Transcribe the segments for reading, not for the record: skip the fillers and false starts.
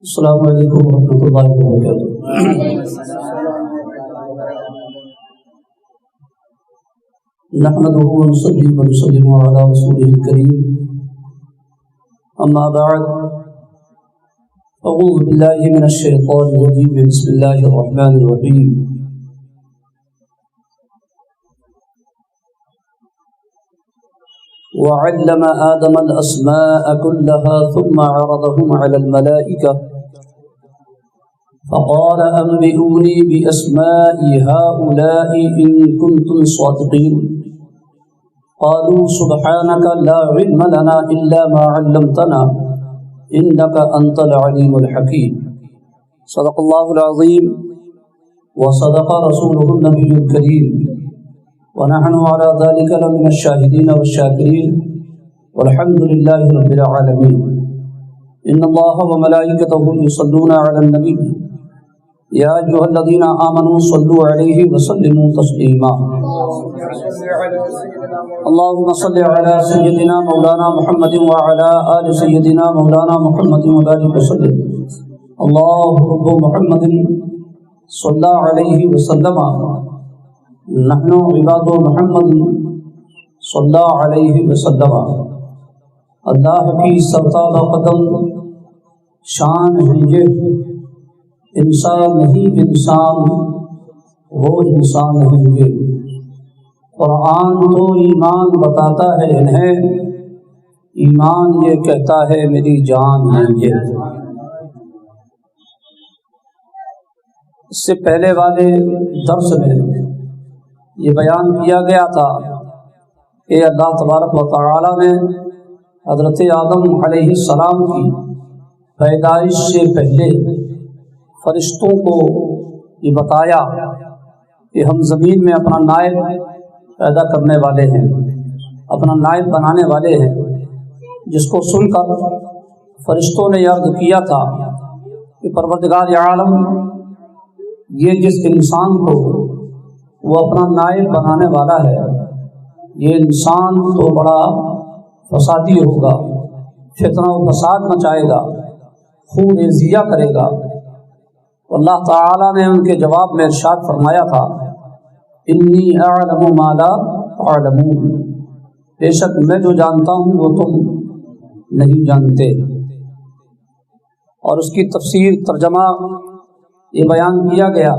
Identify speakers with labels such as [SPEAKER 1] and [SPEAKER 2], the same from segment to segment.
[SPEAKER 1] السلام علیکم ورحمۃ اللہ وبرکاتہ۔ نحمده ونصلي ونسلم على رسوله الكريم، اما بعد، اعوذ باللہ من الشیطان الرجیم، بسم اللہ الرحمن الرحیم۔ وعلم آدم الأسماء كلها ثم عرضهم على الملائكة فقال أنبئوني بأسماء هؤلاء إن كنتم صادقين قالوا سبحانك لا علم لنا إلا ما علمتنا إنك أنت العليم الحكيم۔ صدق الله العظيم وصدق رسوله النبي الكريم، ونحن على ذلك لمن الشاهدين والشاكرين، والحمد لله رب العالمين۔ إن الله وملائكته يصلون على النبي يا أيها الذين آمنوا صلوا عليه وسلموا تسليما۔ اللهم صل على سيدنا مولانا محمد وعلى آل سيدنا مولانا محمد وبارك وسلم۔ الله رب محمد صلى عليه وسلم، نحن عباد محمد صلی اللہ علیہ وسلم۔ اللہ کی سرتابہ قدم شان ہے یہ، انسان نہیں انسان وہ انسان ہے یہ۔ قرآن تو ایمان بتاتا ہے انہیں، ایمان یہ کہتا ہے میری جان ہے یہ۔ اس سے پہلے والے درس میں یہ بیان کیا گیا تھا کہ اللہ تبارک و تعالی نے حضرت آدم علیہ السلام کی پیدائش سے پہلے فرشتوں کو یہ بتایا کہ ہم زمین میں اپنا نائب پیدا کرنے والے ہیں، اپنا نائب بنانے والے ہیں، جس کو سن کر فرشتوں نے عرض کیا تھا کہ پروردگار عالم، یہ جس انسان کو وہ اپنا نائب بنانے والا ہے، یہ انسان تو بڑا فسادی ہوگا، فتنہ و فساد مچائے گا، خون ریزیہ کرے گا۔ اللہ تعالیٰ نے ان کے جواب میں ارشاد فرمایا تھا، انی اعلم ما لا تعلمون، بے شک میں جو جانتا ہوں وہ تم نہیں جانتے۔ اور اس کی تفسیر ترجمہ یہ بیان کیا گیا،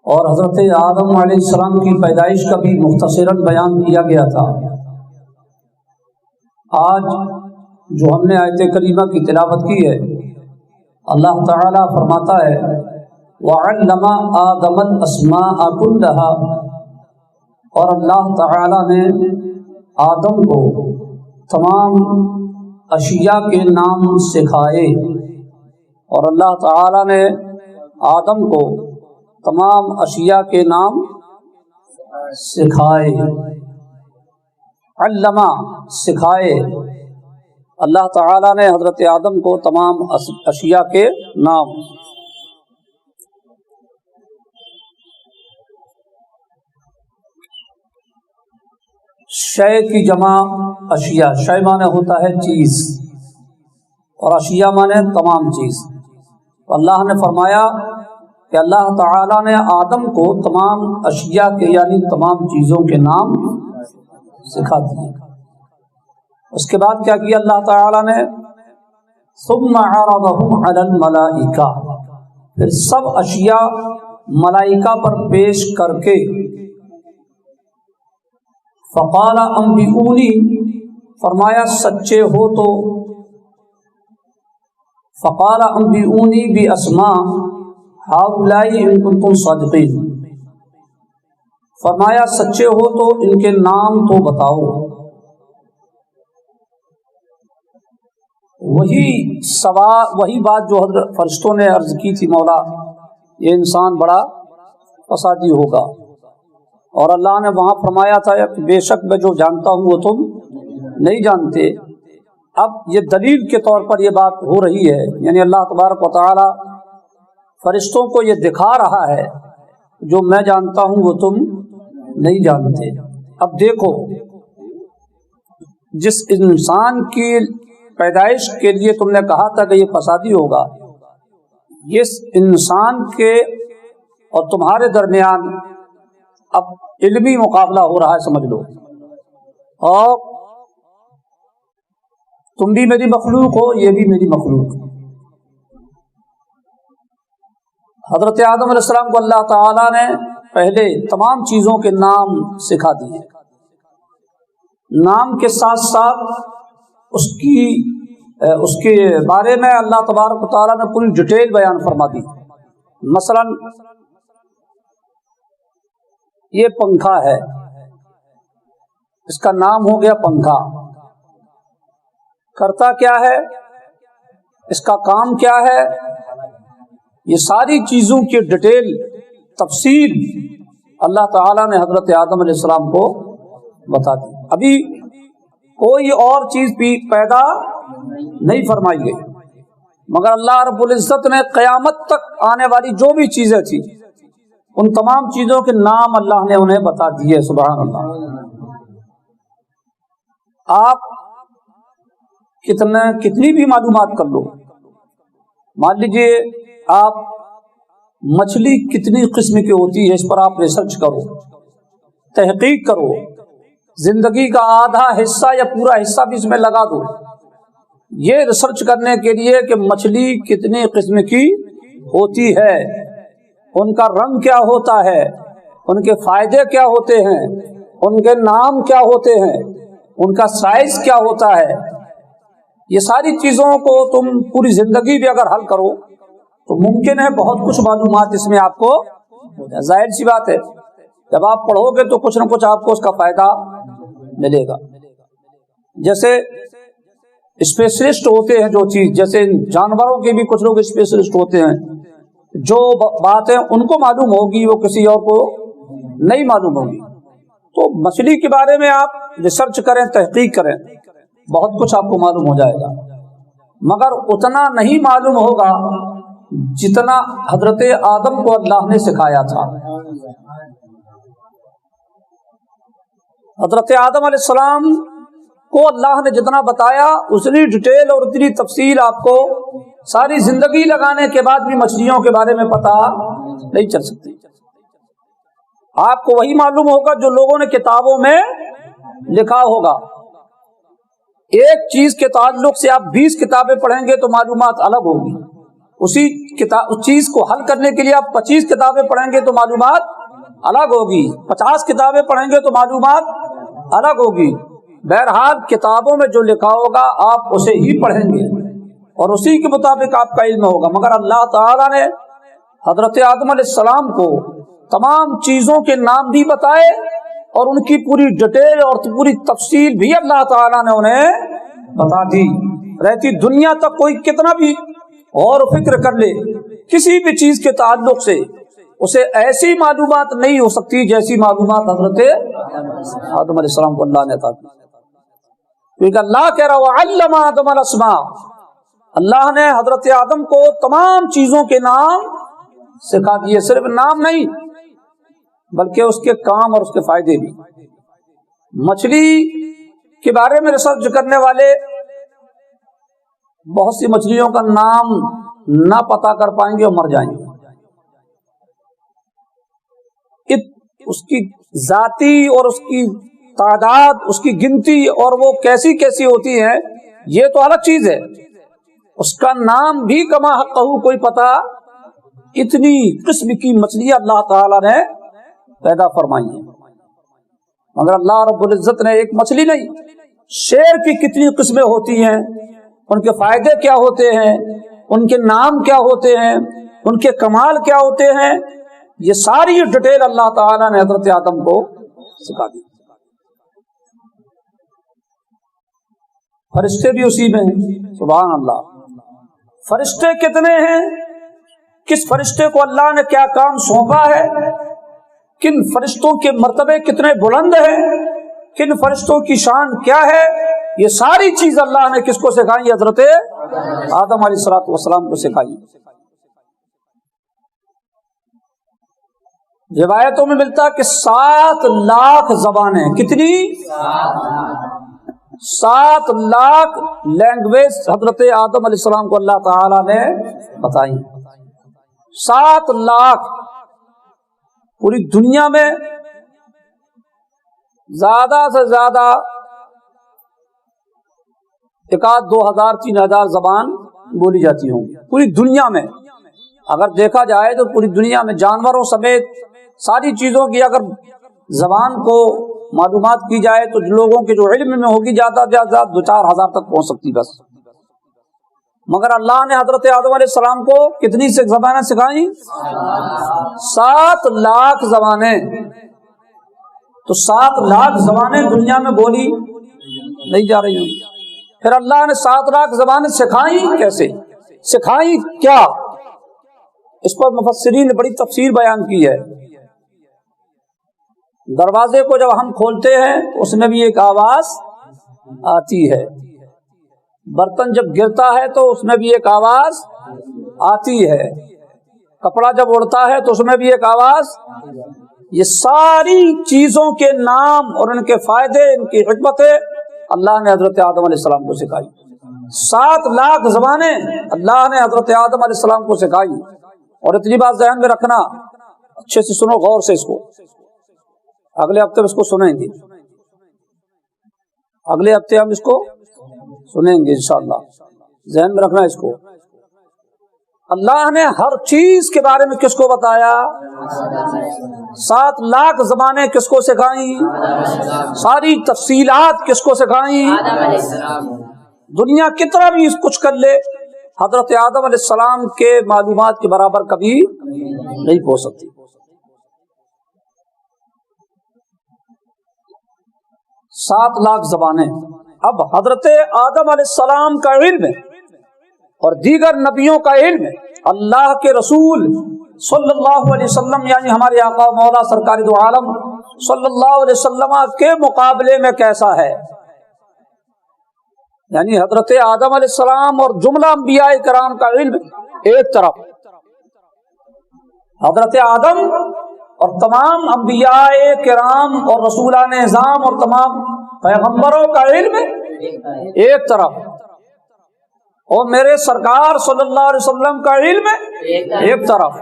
[SPEAKER 1] اور حضرت آدم علیہ السلام کی پیدائش کا بھی مختصراً بیان کیا گیا تھا۔ آج جو ہم نے آیت کریمہ کی تلاوت کی ہے، اللہ تعالیٰ فرماتا ہے وَعَلَّمَ آدَمَ الْأَسْمَاءَ كُلَّهَا، اور اللہ تعالیٰ نے آدم کو تمام اشیاء کے نام سکھائے، اور اللہ تعالیٰ نے آدم کو تمام اشیاء کے نام سکھائے۔ علمہ سکھائے، اللہ تعالیٰ نے حضرت آدم کو تمام اشیاء کے نام۔ شے کی جمع اشیاء، شے معنی ہوتا ہے چیز، اور اشیاء معنی تمام چیز۔ اللہ نے فرمایا کہ اللہ تعالیٰ نے آدم کو تمام اشیاء کے یعنی تمام چیزوں کے نام سکھا دیے۔ اس کے بعد کیا کیا اللہ تعالیٰ نے؟ ثم عرضهم على الملائکہ، پھر سب اشیاء ملائکہ پر پیش کر کے فقال انبئونی، فرمایا سچے ہو تو، فقال انبئونی باسماء ہؤلاء ان کنتم صادقین، فرمایا سچے ہو تو ان کے نام تو بتاؤ۔ وہی بات جو حضرت فرشتوں نے عرض کی تھی، مولا یہ انسان بڑا فسادی ہوگا، اور اللہ نے وہاں فرمایا تھا کہ بے شک میں جو جانتا ہوں وہ تم نہیں جانتے۔ اب یہ دلیل کے طور پر یہ بات ہو رہی ہے، یعنی اللہ تبارک و تعالی فرشتوں کو یہ دکھا رہا ہے جو میں جانتا ہوں وہ تم نہیں جانتے۔ اب دیکھو، جس انسان کی پیدائش کے لیے تم نے کہا تھا کہ یہ فسادی ہوگا، اس انسان کے اور تمہارے درمیان اب علمی مقابلہ ہو رہا ہے، سمجھ لو، اور تم بھی میری مخلوق ہو، یہ بھی میری مخلوق۔ حضرت آدم علیہ السلام کو اللہ تعالیٰ نے پہلے تمام چیزوں کے نام سکھا دیے، نام کے ساتھ ساتھ اس کے بارے میں اللہ تبارک و تعالیٰ نے پوری ڈیٹیل بیان فرما دی۔ مثلا یہ پنکھا ہے، اس کا نام ہو گیا پنکھا، کرتا کیا ہے، اس کا کام کیا ہے، یہ ساری چیزوں کی ڈیٹیل تفصیل اللہ تعالیٰ نے حضرت آدم علیہ السلام کو بتا دی۔ ابھی کوئی اور چیز بھی پیدا نہیں فرمائی گئی، مگر اللہ رب العزت نے قیامت تک آنے والی جو بھی چیزیں تھیں ان تمام چیزوں کے نام اللہ نے انہیں بتا دیے۔ سبحان اللہ۔ آپ کتنی بھی معلومات کر لو، مان لیجیے آپ مچھلی کتنی قسم کی ہوتی ہے، اس پر آپ ریسرچ کرو، تحقیق کرو، زندگی کا آدھا حصہ یا پورا حصہ بھی اس میں لگا دو، یہ ریسرچ کرنے کے لیے کہ مچھلی کتنی قسم کی ہوتی ہے، ان کا رنگ کیا ہوتا ہے، ان کے فائدے کیا ہوتے ہیں، ان کے نام کیا ہوتے ہیں، ان کا سائز کیا ہوتا ہے، یہ ساری چیزوں کو تم پوری زندگی بھی اگر حل کرو تو ممکن ہے بہت کچھ معلومات اس میں آپ کو ہو جائے۔ ظاہر سی بات ہے، جب آپ پڑھو گے تو کچھ نہ کچھ آپ کو اس کا فائدہ ملے گا۔ جیسے اسپیشلسٹ ہوتے ہیں جو چیز، جیسے جانوروں کے بھی کچھ لوگ اسپیشلسٹ ہوتے ہیں، جو باتیں ان کو معلوم ہوگی وہ کسی اور کو نہیں معلوم ہوگی۔ تو مچھلی کے بارے میں آپ ریسرچ کریں، تحقیق کریں، بہت کچھ آپ کو معلوم ہو جائے گا، مگر اتنا نہیں معلوم ہوگا جتنا حضرت آدم کو اللہ نے سکھایا تھا۔ حضرت آدم علیہ السلام کو اللہ نے جتنا بتایا اتنی ڈیٹیل اور اتنی تفصیل آپ کو ساری زندگی لگانے کے بعد بھی مچھلیوں کے بارے میں پتہ نہیں چل سکتی۔ آپ کو وہی معلوم ہوگا جو لوگوں نے کتابوں میں لکھا ہوگا۔ ایک چیز کے تعلق سے آپ 20 کتابیں پڑھیں گے تو معلومات الگ ہوگی، اس چیز کو حل کرنے کے لیے آپ 25 کتابیں پڑھیں گے تو معلومات الگ ہوگی، 50 کتابیں پڑھیں گے تو معلومات الگ ہوگی۔ بہرحال کتابوں میں جو لکھا ہوگا آپ اسے ہی پڑھیں گے اور اسی کے مطابق آپ کا علم ہوگا، مگر اللہ تعالیٰ نے حضرت آدم علیہ السلام کو تمام چیزوں کے نام بھی بتائے اور ان کی پوری ڈیٹیل اور پوری تفصیل بھی اللہ تعالیٰ نے انہیں بتا دی۔ رہتی دنیا تک کوئی کتنا بھی غور و فکر کر لے، کسی بھی چیز کے تعلق سے اسے ایسی معلومات نہیں ہو سکتی جیسی معلومات حضرت آدم علیہ السلام کو اللہ نے عطا کی۔ کیونکہ اللہ کہہ رہا وَعَلَّمَ آدَمَ الْأَسْمَاءَ، اللہ نے حضرت آدم کو تمام چیزوں کے نام سکھا دیے، صرف نام نہیں بلکہ اس کے کام اور اس کے فائدے بھی۔ مچھلی کے بارے میں ریسرچ کرنے والے بہت سی مچھلیوں کا نام نہ پتا کر پائیں گے اور مر جائیں گے۔ اس کی ذاتی اور اس کی تعداد، اس کی گنتی اور وہ کیسی کیسی ہوتی ہیں یہ تو الگ چیز ہے، اس کا نام بھی کما حقہ کوئی پتا۔ اتنی قسم کی مچھلی اللہ تعالی نے پیدا فرمائی ہے، مگر اللہ رب العزت نے ایک مچھلی نہیں، شیر کی کتنی قسمیں ہوتی ہیں، ان کے فائدے کیا ہوتے ہیں، ان کے نام کیا ہوتے ہیں، ان کے کمال کیا ہوتے ہیں، یہ ساری ڈیٹیل اللہ تعالیٰ نے حضرت آدم کو سکھا دی۔ فرشتے بھی اسی میں ہیں، سبحان اللہ۔ فرشتے کتنے ہیں، کس فرشتے کو اللہ نے کیا کام سونپا ہے، کن فرشتوں کے مرتبے کتنے بلند ہیں، کن فرشتوں کی شان کیا ہے، یہ ساری چیز اللہ نے کس کو سکھائی؟ حضرت آدم علیہ السلام کو سکھائی۔ روایتوں میں ملتا کہ 7 لاکھ زبانیں، کتنی؟ 7 لاکھ لینگویج حضرت آدم علیہ السلام کو اللہ تعالی نے بتائی. 7 لاکھ. پوری دنیا میں زیادہ سے زیادہ 1000 3000 زبان بولی جاتی ہوں پوری دنیا میں. اگر دیکھا جائے تو پوری دنیا میں جانوروں سمیت ساری چیزوں کی اگر زبان کو معلومات کی جائے تو لوگوں کے جو علم میں ہوگی زیادہ سے زیادہ 2-4 ہزار تک پہنچ سکتی بس. مگر اللہ نے حضرت آدم علیہ السلام کو کتنی سے زبانیں سکھائیں؟ 7 لاکھ زبانیں. تو 7 لاکھ زبانیں دنیا میں بولی نہیں جا رہی ہوں. پھر اللہ نے 7 لاکھ زبانیں سکھائیں کیسے؟ سکھائیں کیا؟ اس پر مفسرین نے بڑی تفسیر بیان کی ہے. دروازے کو جب ہم کھولتے ہیں تو اس میں بھی ایک آواز آتی ہے. برتن جب گرتا ہے تو اس میں بھی ایک آواز آتی ہے. کپڑا جب اڑتا ہے تو اس میں بھی ایک آواز. یہ ساری چیزوں کے نام اور ان کے فائدے، ان کی حکمتیں اللہ نے حضرت آدم علیہ السلام کو سکھائی. 7 لاکھ زبانیں اللہ نے حضرت آدم علیہ السلام کو سکھائی. اور اتنی بات ذہن میں رکھنا، اچھے سے سنو غور سے. اس کو اگلے ہفتے اس کو سنیں گے. اگلے ہفتے ہم اس کو سنیں گے انشاءاللہ. ذہن میں رکھنا اس کو. اللہ نے ہر چیز کے بارے میں کس کو بتایا؟ 7 لاکھ زبانیں کس کو سکھائیں؟ ساری تفصیلات کس کو سکھائیں؟ دنیا کتنا بھی کچھ کر لے، حضرت آدم علیہ السلام کے معلومات کے برابر کبھی نہیں پہنچ سکتی. 7 لاکھ زبانیں. اب حضرت آدم علیہ السلام کا علم اور دیگر نبیوں کا علم اللہ کے رسول صلی اللہ علیہ وسلم یعنی ہمارے آقا مولا سرکار دو عالم صلی اللہ علیہ وسلم کے مقابلے میں کیسا ہے؟ یعنی حضرت آدم علیہ السلام اور جملہ انبیاء کرام کا علم ایک طرف، حضرت آدم اور تمام انبیاء کرام اور رسولان نظام اور تمام پیغمبروں کا علم ایک طرف، اور میرے سرکار صلی اللہ علیہ وسلم کا علم ایک طرف.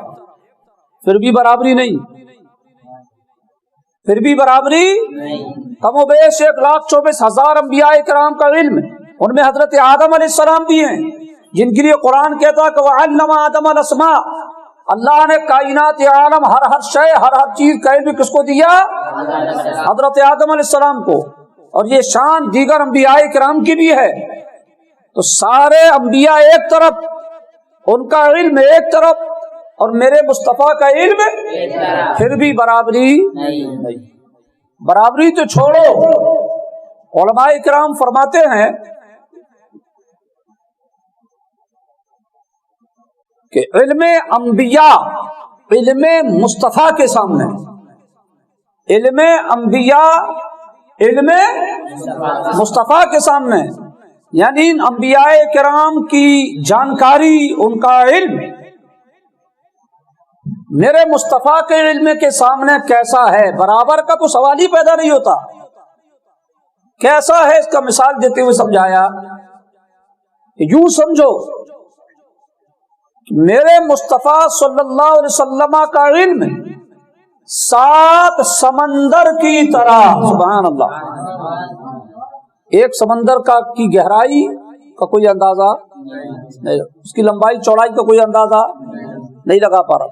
[SPEAKER 1] پھر بھی برابری نہیں، پھر بھی برابری. کم و بیش 1,24,000 انبیاء کرام کا علم، ان میں حضرت آدم علیہ السلام بھی ہیں جن کے لیے قرآن کہتا کہ وَعَلَّمَ آدَمَ الْأَسْمَاءَ. اللہ نے کائنات عالم ہر شے ہر چیز کا علم کس کو دیا؟ حضرت آدم علیہ السلام کو. اور یہ شان دیگر انبیاء کرام کی بھی ہے. تو سارے انبیاء ایک طرف، ان کا علم ایک طرف، اور میرے مصطفیٰ کا علم پھر بھی برابری نہیں. برابری تو چھوڑو، علماء کرام فرماتے ہیں کہ علم انبیاء علم مصطفیٰ کے سامنے، علم انبیاء علم مصطفیٰ کے سامنے، یعنی انبیاء کرام کی جانکاری، ان کا علم میرے مصطفیٰ کے علم کے سامنے کیسا ہے؟ برابر کا تو سوال ہی پیدا نہیں ہوتا. کیسا ہے اس کا مثال دیتے ہوئے سمجھایا کہ یوں سمجھو میرے مصطفیٰ صلی اللہ علیہ وسلم کا علم 7 سمندر کی طرح. سبحان اللہ. ایک سمندر کی گہرائی کا کوئی اندازہ نہیں، اس کی لمبائی چوڑائی کا کوئی اندازہ نہیں لگا پا رہا.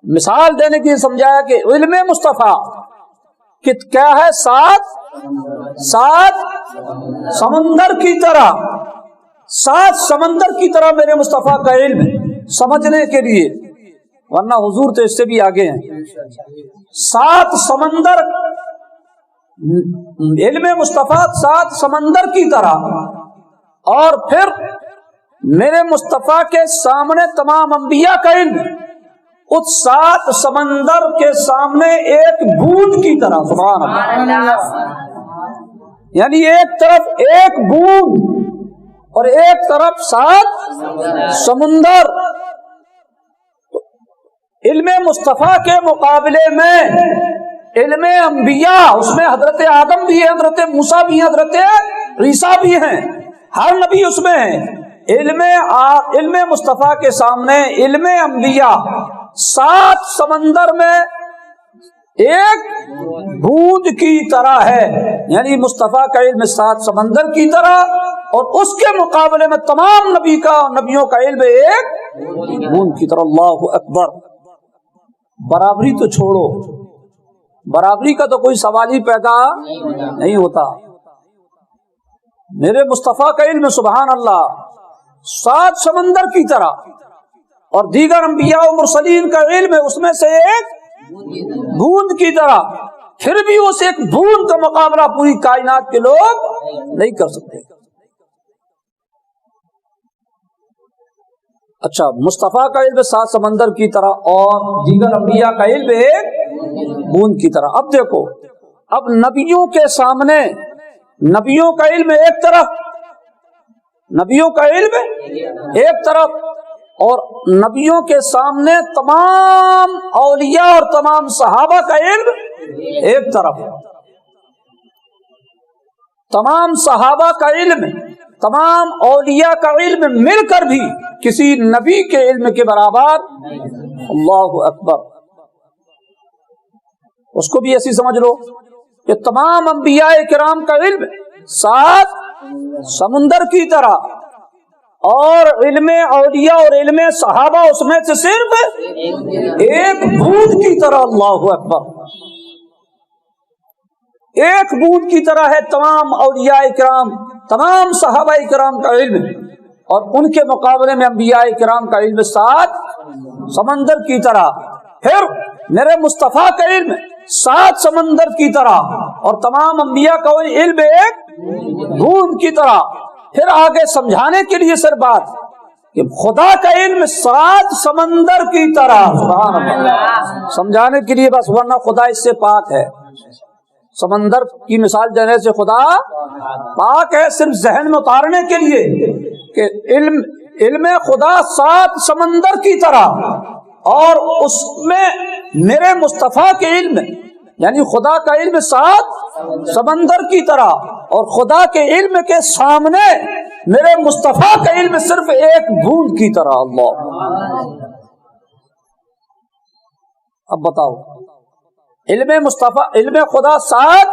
[SPEAKER 1] مثال دینے کے لیے سمجھایا کہ علم مصطفیٰ کیا ہے؟ 7 سمندر کی طرح. 7 سمندر کی طرح میرے مصطفیٰ کا علم سمجھنے کے لیے، ورنہ حضور تو اس سے بھی آگے ہیں. 7 سمندر علم مصطفیٰ 7 سمندر کی طرح. اور پھر میرے مصطفیٰ کے سامنے تمام انبیاء کا علم اس 7 سمندر کے سامنے ایک بوند کی طرح. سبحان اللہ. یعنی ایک طرف ایک بوند اور ایک طرف 7 سمندر. علم مصطفیٰ کے مقابلے میں علم انبیاء، اس میں حضرت آدم بھی ہے، حضرت موسیٰ بھی ہے، حضرت عیسیٰ بھی ہیں، ہر نبی اس میں ہے۔ علم مصطفیٰ کے سامنے علم انبیاء 7 سمندر میں ایک بوند کی طرح ہے، یعنی مصطفیٰ کا علم 7 سمندر کی طرح، اور اس کے مقابلے میں تمام نبیوں کا علم ایک بوند کی طرح۔ اللہ اکبر۔ برابری تو چھوڑو، برابری کا تو کوئی سوال ہی پیدا نہیں ہوتا۔ میرے مصطفیٰ کا علم سبحان اللہ 7 سمندر کی طرح، اور دیگر انبیاء و مرسلین کا علم اس میں سے ایک بوند کی طرح، پھر بھی اس ایک بوند کا مقابلہ پوری کائنات کے لوگ نہیں کر سکتے۔ اچھا، مصطفیٰ کا علم 7 سمندر کی طرح اور دیگر انبیاء کا علم ایک بوند کی طرح۔ اب دیکھو، اب نبیوں کے سامنے نبیوں کا علم ایک طرف، نبیوں کا علم ایک طرف، اور نبیوں کے سامنے تمام اولیاء اور تمام صحابہ کا علم ایک طرف۔ تمام صحابہ کا علم، تمام اولیاء کا علم مل کر بھی کسی نبی کے علم کے برابر۔ اللہ اکبر۔ اس کو بھی ایسی سمجھ لو کہ تمام انبیاء کرام کا علم 7 سمندر کی طرح، اور علم اولیاء اور علم صحابہ اس میں سے صرف ایک بوند کی طرح۔ اللہ اکبر۔ ایک بوند کی طرح ہے تمام اولیاء کرام، تمام صحابہ کرام کا علم، اور ان کے مقابلے میں انبیاء کرام کا علم 7 سمندر کی طرح۔ پھر میرے مصطفیٰ کا علم 7 سمندر کی طرح، اور تمام انبیاء کا علم ایک بوند کی طرح۔ پھر آگے سمجھانے کے لیے سر بات کہ خدا کا علم 7 سمندر کی طرح، سبحان اللہ، سمجھانے کے لیے بس، ورنہ خدا اس سے پاک ہے۔ سمندر کی مثال دینے سے خدا پاک ہے، صرف ذہن میں اتارنے کے لیے کہ علم خدا 7 سمندر کی طرح، اور اس میں میرے مصطفیٰ کے علم یعنی خدا کا علم 7 سمندر کی طرح، اور خدا کے علم کے سامنے میرے مصطفیٰ کا علم صرف ایک بوند کی طرح۔ اللہ۔ اب بتاؤ، علم مصطفیٰ، علم خدا 7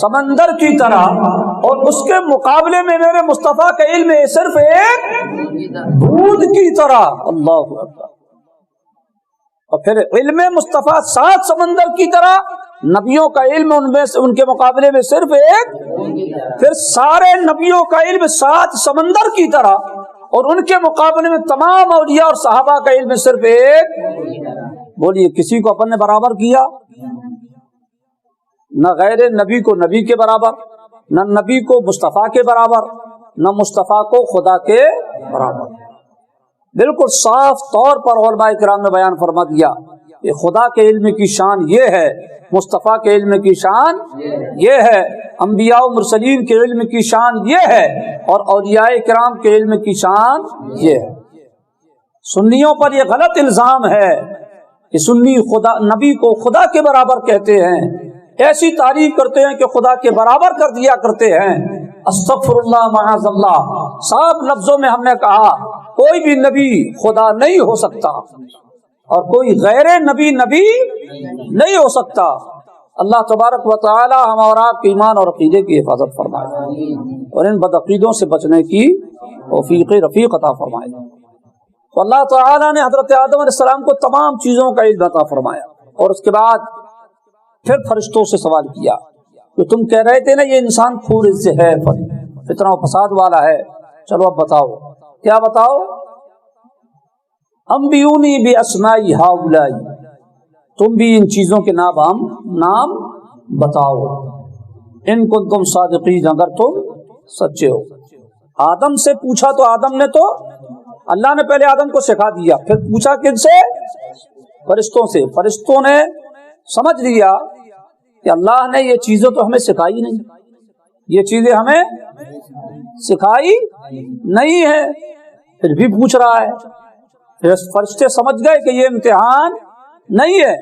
[SPEAKER 1] سمندر کی طرح، اور اس کے مقابلے میں میرے مصطفیٰ کا علم صرف ایک بوند کی طرح۔ اللہ اکبر۔ اور پھر علم مصطفیٰ 7 سمندر کی طرح، نبیوں کا علم ان میں سے ان کے مقابلے میں صرف ایک، پھر سارے نبیوں کا علم 7 سمندر کی طرح، اور ان کے مقابلے میں تمام اولیاء اور صحابہ کا علم صرف ایک۔ بولیے، کسی کو اپنے برابر کیا؟ نہ غیر نبی کو نبی کے برابر، نہ نبی کو مصطفیٰ کے برابر، نہ مصطفیٰ کو خدا کے برابر۔ بالکل صاف طور پر علماء کرام نے بیان فرما دیا کہ خدا کے علم کی شان یہ ہے، مصطفیٰ کے علم کی شان یہ ہے، انبیاء و مرسلین کے علم کی شان یہ ہے، اور اولیاء کرام کے علم کی شان یہ ہے۔ سنیوں پر یہ غلط الزام ہے کہ سنی خدا نبی کو خدا کے برابر کہتے ہیں، ایسی تعریف کرتے ہیں کہ خدا کے برابر کر دیا کرتے ہیں۔ استغفر اللہ، معاذ اللہ۔ صاحب لفظوں میں ہم نے کہا کوئی بھی نبی خدا نہیں ہو سکتا، اور کوئی غیر نبی نہیں ہو سکتا۔ اللہ تبارک و تعالی ہم اور آپ کے ایمان اور عقیدے کی حفاظت فرمائے، اور ان بدعقیدوں سے بچنے کی توفیق رفیق عطا فرمائے۔ تو اللہ تعالی نے حضرت آدم علیہ السلام کو تمام چیزوں کا علم عطا فرمایا، اور اس کے بعد پھر فرشتوں سے سوال کیا کہ تم کہہ رہے تھے نا یہ انسان کھور سے ہے، فتنہ و فساد والا ہے، چلو اب بتاؤ، کیا بتاؤ؟ انبئونی باسماء ہؤلاء، تم بھی ان چیزوں کے نام بتاؤ، ان کنتم صادقین، اگر تم سچے ہو۔ آدم سے پوچھا تو آدم نے تو، اللہ نے پہلے آدم کو سکھا دیا، پھر پوچھا کن سے؟ فرشتوں سے۔ فرشتوں نے سمجھ لیا کہ اللہ نے یہ چیزیں تو ہمیں سکھائی نہیں، یہ چیزیں ہمیں سکھائی نہیں ہے، پھر بھی پوچھ رہا ہے۔ پھر فرشتے سمجھ گئے کہ یہ امتحان نہیں ہے،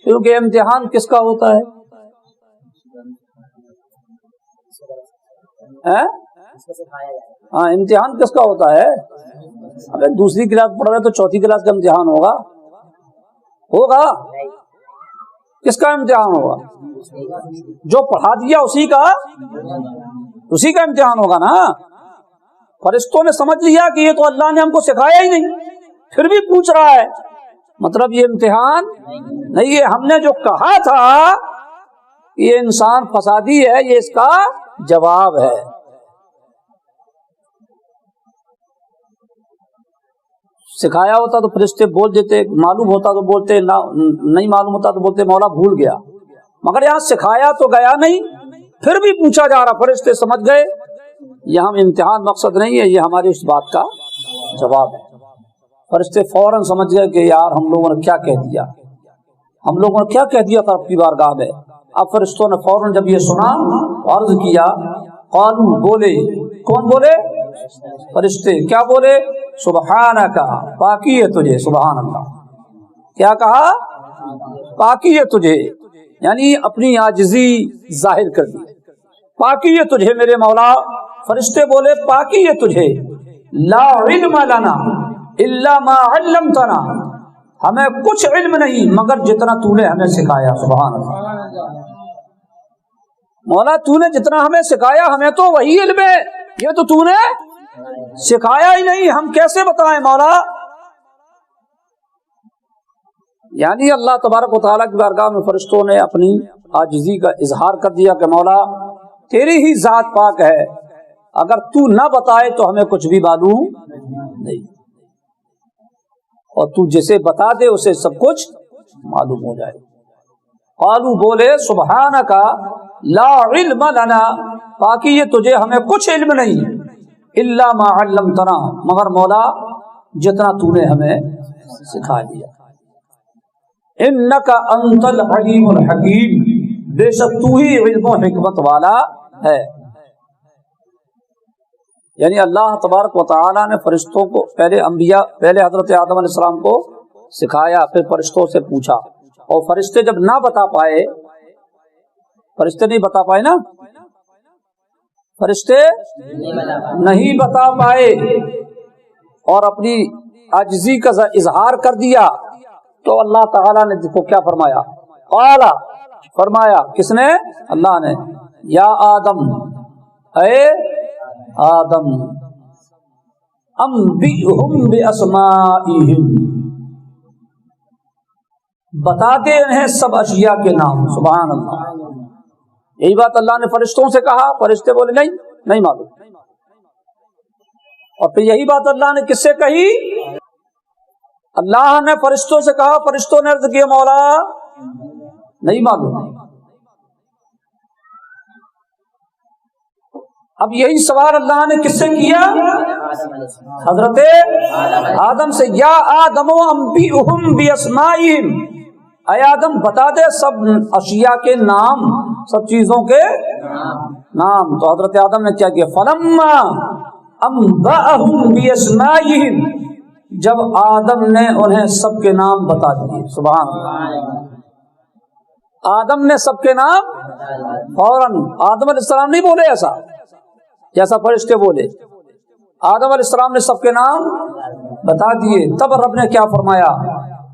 [SPEAKER 1] کیونکہ امتحان کس کا ہوتا ہے؟ ہاں امتحان کس کا ہوتا ہے؟ ابے دوسری کلاس پڑھ رہے تو چوتھی کلاس کا امتحان ہوگا کس کا امتحان ہوگا؟ جو پڑھا دیا اسی کا امتحان ہوگا نا. فرشتوں نے سمجھ لیا کہ یہ تو اللہ نے ہم کو سکھایا ہی نہیں، پھر بھی پوچھ رہا ہے، مطلب یہ امتحان نہیں ہے. ہم نے جو کہا تھا یہ انسان فسادی ہے، یہ اس کا جواب ہے. سکھایا ہوتا تو فرشتے بول دیتے، معلوم ہوتا تو بولتے، نہیں معلوم ہوتا تو بولتے مولا بھول گیا. مگر یہاں سکھایا تو گیا نہیں، پھر بھی پوچھا جا رہا. فرشتے سمجھ گئے یہاں امتحان مقصد نہیں ہے، یہ ہماری اس بات کا جواب ہے. فرشتے فوراً سمجھ گئے کہ یار ہم لوگوں نے کیا کہہ دیا تھا آپ کی بارگاہ میں. اب فرشتوں نے فوراً جب یہ سنا عرض کیا، قالوا بولے، کون بولے؟ فرشتے. کیا بولے؟ سبحانک، پاکی ہے تجھے. سبحان اللہ. کیا کہا؟ پاکی ہے تجھے، یعنی اپنی عاجزی ظاہر کر دی. پاکی ہے تجھے میرے مولا. فرشتے بولے پاکی ہے تجھے. لا علم لنا الا ما علمتنا، ہمیں کچھ علم نہیں مگر جتنا تو نے ہمیں سکھایا. سبحان اللہ. مولا تو نے جتنا ہمیں سکھایا ہمیں تو وہی علم ہے، یہ تو نے سکھایا ہی نہیں، ہم کیسے بتائیں مولا. یعنی اللہ تبارک و تعالیٰ کی بارگاہ میں فرشتوں نے اپنی عاجزی کا اظہار کر دیا کہ مولا تیری ہی ذات پاک ہے، اگر تو نہ بتائے تو ہمیں کچھ بھی معلوم نہیں، اور تو جسے بتا دے اسے سب کچھ معلوم ہو جائے. قالوا بولے سبحانک لا علم لنا، باقی یہ تجھے ہمیں کچھ علم نہیں، الا ما علمتنا، مگر مولا جتنا تو نے ہمیں سکھا دیا. انک انت العلیم الحکیم، بے شک تو ہی علم و حکمت والا ہے. یعنی اللہ تبارک و تعالی نے فرشتوں کو پہلے حضرت آدم علیہ السلام کو سکھایا، پھر فرشتوں سے پوچھا، اور فرشتے جب نہ بتا پائے، فرشتے نہیں بتا پائے نا، فرشتے نہیں بتا پائے اور اپنی عاجزی کا اظہار کر دیا، تو اللہ تعالیٰ نے دیکھو کیا فرمایا. قال، فرمایا کس نے؟ اللہ نے. یا آدم، اے آدم، انبئہم باسمائہم، بتا دے انہیں سب اشیاء کے نام. سبحان اللہ. یہی بات اللہ نے فرشتوں سے کہا، فرشتے بولے نہیں معلوم. اور پھر یہی بات اللہ نے کس سے کہی؟ اللہ نے فرشتوں سے کہا، فرشتوں نے عرض کیا مولا نہیں معلوم. اب یہی سوال اللہ نے کس سے کیا؟ حضرت آدم سے. یا آدم انبئہم باسمائہم، اے آدم بتا دے سب اشیاء کے نام، سب چیزوں کے نام. تو حضرت آدم نے کیا کیا؟ فلما انبأہم باسمائہم، جب آدم نے انہیں سب کے نام بتا دیے. سبحان اللہ. آدم نے سب کے نام فوراً، آدم علیہ السلام نہیں بولے ایسا جیسا فرشتے بولے، آدم علیہ السلام نے سب کے نام بتا دیے. تب رب نے کیا فرمایا؟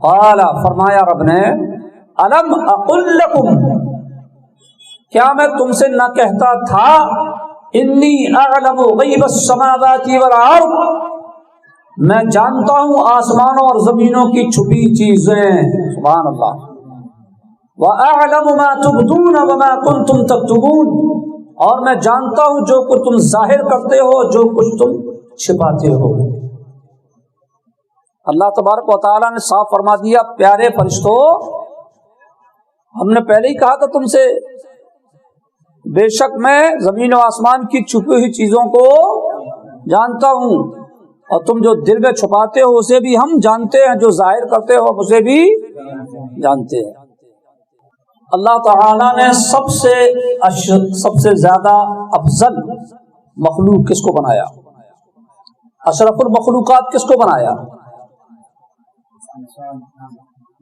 [SPEAKER 1] قال، فرمایا رب نے، الم اقل لکم، کیا میں تم سے نہ کہتا تھا، انی اعلم غیب السماوات والارض، میں جانتا ہوں آسمانوں اور زمینوں کی چھپی چیزیں. سبحان اللہ. وَأَعْلَمُ مَا تُبْدُونَ وَمَا كُنْتُمْ تَكْتُمُونَ، اور میں جانتا ہوں جو کچھ تم ظاہر کرتے ہو، جو کچھ تم چھپاتے ہو. اللہ تبارک و تعالیٰ نے صاف فرما دیا، پیارے فرشتوں، ہم نے پہلے ہی کہا تھا تم سے، بے شک میں زمین و آسمان کی چھپی ہوئی چیزوں کو جانتا ہوں، اور تم جو دل میں چھپاتے ہو اسے بھی ہم جانتے ہیں، جو ظاہر کرتے ہو اسے بھی جانتے ہیں. اللہ تعالیٰ نے سب سے زیادہ افضل مخلوق کس کو بنایا؟ اشرف المخلوقات کس کو بنایا؟